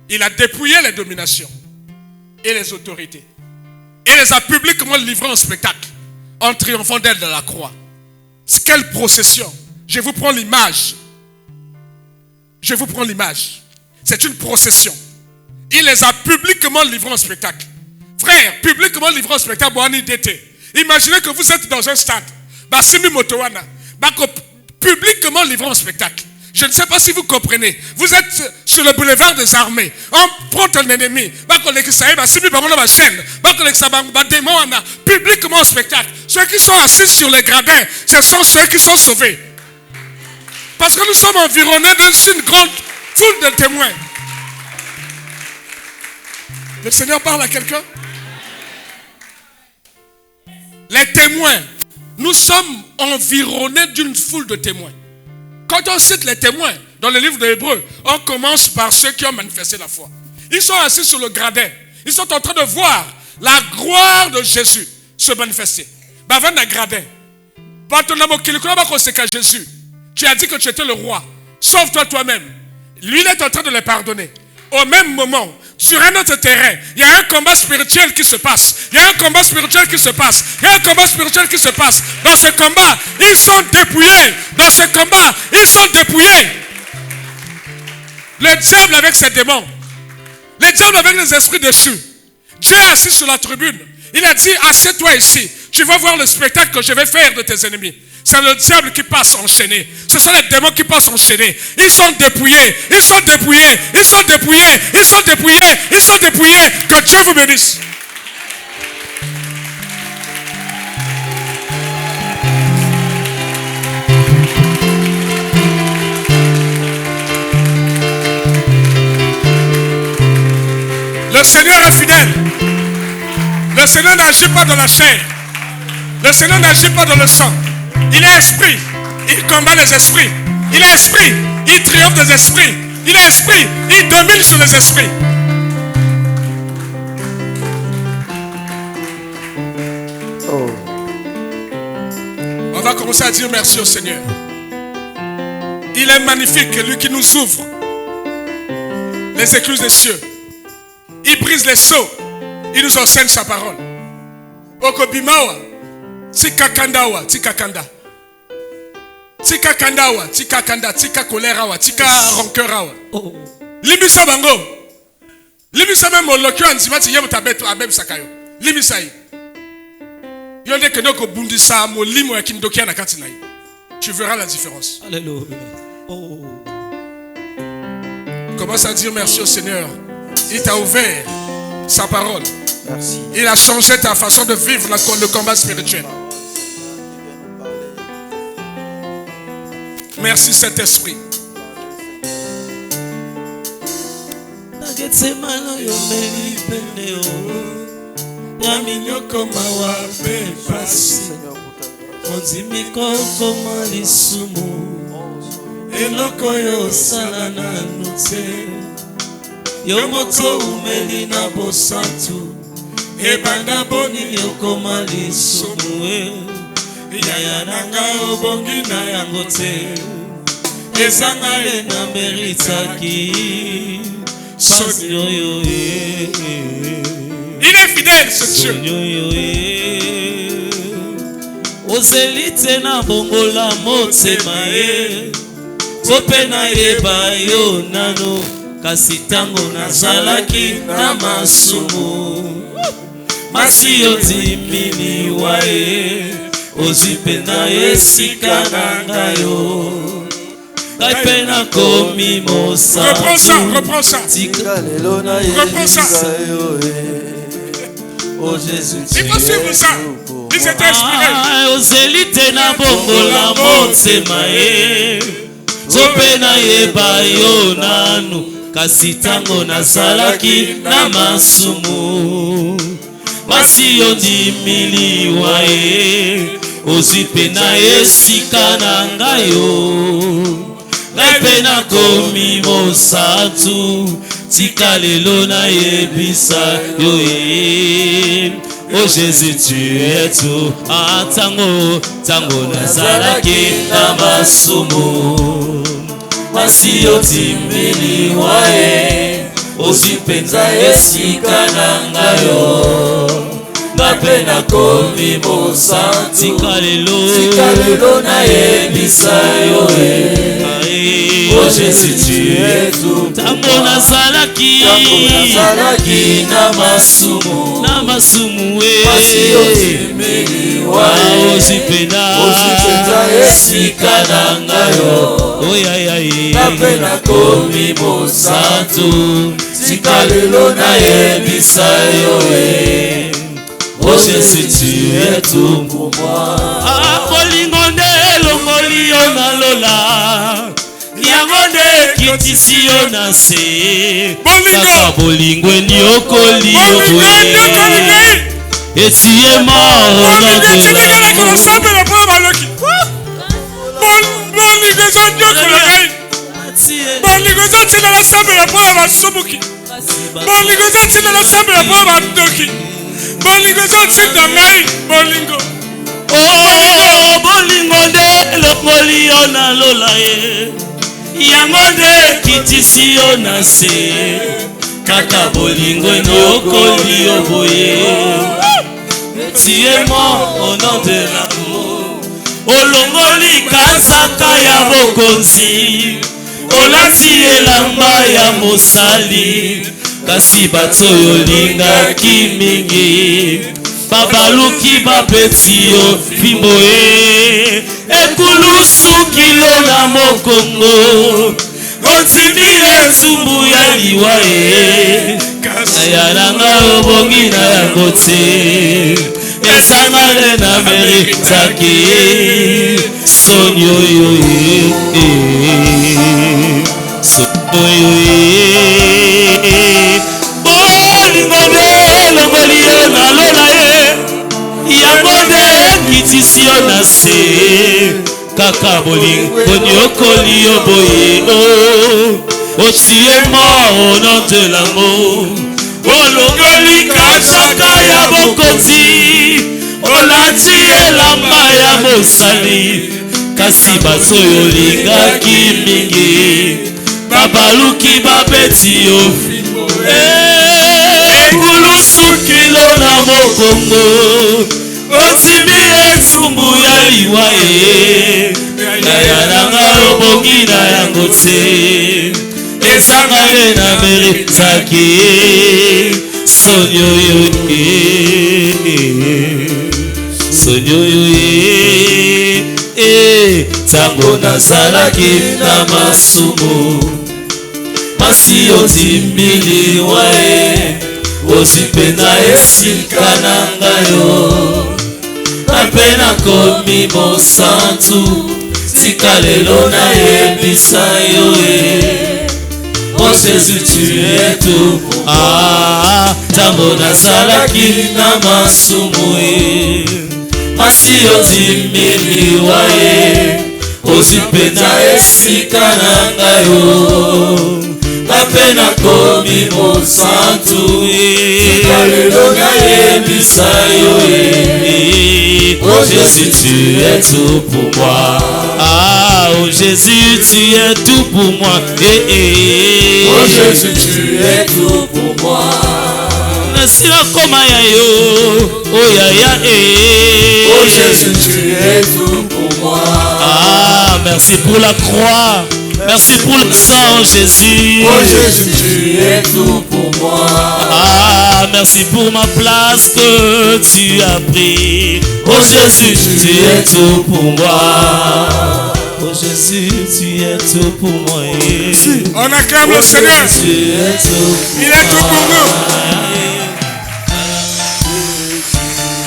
Il a dépouillé les dominations et les autorités. Et les a publiquement livrés en spectacle, en triomphant d'elle de la croix. Quelle procession! Je vous prends l'image. Je vous prends l'image. C'est une procession. Il les a publiquement livrés en spectacle. Frère, publiquement livrés en spectacle, imaginez que vous êtes dans un stade. Publiquement livré en spectacle. Je ne sais pas si vous comprenez. Vous êtes sur le boulevard des armées. On prend un ennemi. Publiquement en spectacle. Ceux qui sont assis sur les gradins, ce sont ceux qui sont sauvés. Parce que nous sommes environnés d'une grande foule de témoins. Le Seigneur parle à quelqu'un? Les témoins. Nous sommes environnés d'une foule de témoins. Quand on cite les témoins dans le livre de Hébreux, on commence par ceux qui ont manifesté la foi. Ils sont assis sur le gradin. Ils sont en train de voir la gloire de Jésus se manifester. Jésus, tu as dit que tu étais le roi. Sauve-toi toi-même. Lui, il est en train de les pardonner. Au même moment, sur un autre terrain, il y a un combat spirituel qui se passe. Il y a un combat spirituel qui se passe. Il y a un combat spirituel qui se passe. Dans ce combat, ils sont dépouillés. Dans ce combat, ils sont dépouillés. Le diable avec ses démons. Le diable avec les esprits déchus. Dieu est assis sur la tribune. Il a dit, assieds-toi ici. Tu vas voir le spectacle que je vais faire de tes ennemis. C'est le diable qui passe enchaîné. Ce sont les démons qui passent enchaînés. Ils sont dépouillés. Ils sont dépouillés. Ils sont dépouillés. Ils sont dépouillés. Ils sont dépouillés. Que Dieu vous bénisse. Le Seigneur est fidèle. Le Seigneur n'agit pas dans la chair. Le Seigneur n'agit pas dans le sang. Il est esprit. Il combat les esprits. Il est esprit. Il triomphe des esprits. Il est esprit. Il domine sur les esprits. Oh. On va commencer à dire merci au Seigneur. Il est magnifique, lui qui nous ouvre les écluses des cieux. Il brise les sceaux. Il nous enseigne sa parole. Okobimawa, tikakandawa, tikakanda. Tikakandawa, tikakanda, tika kolerawa, tika rancœurawa. Limisa bango. Limisa même molokyo anzimati yebo tabeto abem sakayo. Limisa yi. Yonde kenoko bundisa molimo ya kindokia na kati na yi. Tu verras la différence. Alléluia. Oh. Commence à dire merci au Seigneur. Il t'a ouvert sa parole. Merci. Il a changé ta façon de vivre le combat spirituel. Merci Saint-Esprit. Yomoko umeli na bosantu ebanda boni yokoma lisumu yaya nanga obongi na yango te ezanga le na meritaki sonyo. Il est fidèle ce Dieu. Ozelite na bongola motema ye kopena yeba yo nano kasi tango nazalaki na masumu masi otimili wae ozipena esika na ngayo kaipena komi mosantu. Reprends ça. Oh Jésus, il faut suivre ça. Ils étaient inspirés. Ozelite na bongola motema ye Zopena yeba yo nanu Kasi tango nazalaki na masumu Masi ondimiliwa ye Ozipe na esika na ngayo Naipe na komi mosatu Tika lelo na yebisa yo ye Oh Jésus, tu es tout. Ah, tango nazalaki na masumu. Masi otimili wae. Ozipenza esika na ngayo. Napena komi mosa. Tika lelo na yebisa yo Oh Jésus, tu es tout. Tango nazalaki na masumu. Na masumu Masi otimili wae. Ozipenza esika na ngayo. Napena komi mosantu. Tika lelo na yebisa yo Oh Jésus, tu es tout pour moi. Ah, bolingo nde longoli yo na lola. Yango nde kitisi yo na se. Kaka bolingo nyokoli yo boye. Et tu es mort au nom de l'amour. Oh, bolingo nde lokoli yo na lola ye. Yango nde kitisi yo na se. Kaka bolingo nyokoli yo boye. Tu es mort au nom de l'amour. Olongoli kasaka ya bokonzi. Olati elamba ya mosali. Kasi bato yolingaki mingi. Babaluki bapeti yo fimbo e. Ekulusu kilo na mokongo. Otimi etumbu ya liwa e. Ayaranga obongi na yango te. Esangale na meritaki. Sonyo yo ye. Sonyo ye. Bolingo nde longoli yo na lola ye. Yango nde kitisi yo na se. Kaka bolingo nyokoli yo boye. Oh, tu es mort au nom de l'amour. Olongoli kasaka ya bokonzi. Olati elamba ya mosali. Kasi bato yolingaki mingi. Babaluki babeti yo fimbo Ekulusu kilo na mokongo. Otimi etumbu ya liwa e. Nayaranga obongi na yango te. Esangale na meritaki. Sonyo yo ye. Sonyo yo ye. Tango nazalaki na masumu. Masi otimili wae. Ozipena esika na ngayo. Napena komi mosantu. Tika lelo na yebisa yo Oh Jésus, tu es tout pour moi. Ah, tango nazalaki na masumu e. Masi otimili wae. Ozipena esika na ngayo. Napena komi mosantu e. Tika lelo na yebisa yo Oh Jésus, tu es tout pour moi. Ah, oh Jésus, tu es tout pour moi. Oh Jésus, tu es tout pour moi. Nasila koma ya yo. Oh ya ya Oh Jésus, tu es tout pour moi. Ah, merci pour la croix. Merci pour le sang, Jésus. Oh Jésus, tu es tout pour moi. Ah, merci pour ma place que tu as pris. Oh Jésus, tu es tout pour moi. Oh Jésus, tu es tout pour moi. On acclame le Seigneur. Il est tout pour nous.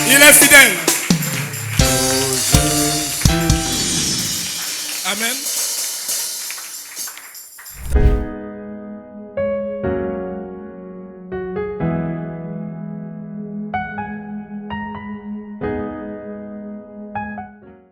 Il est fidèle. Amen.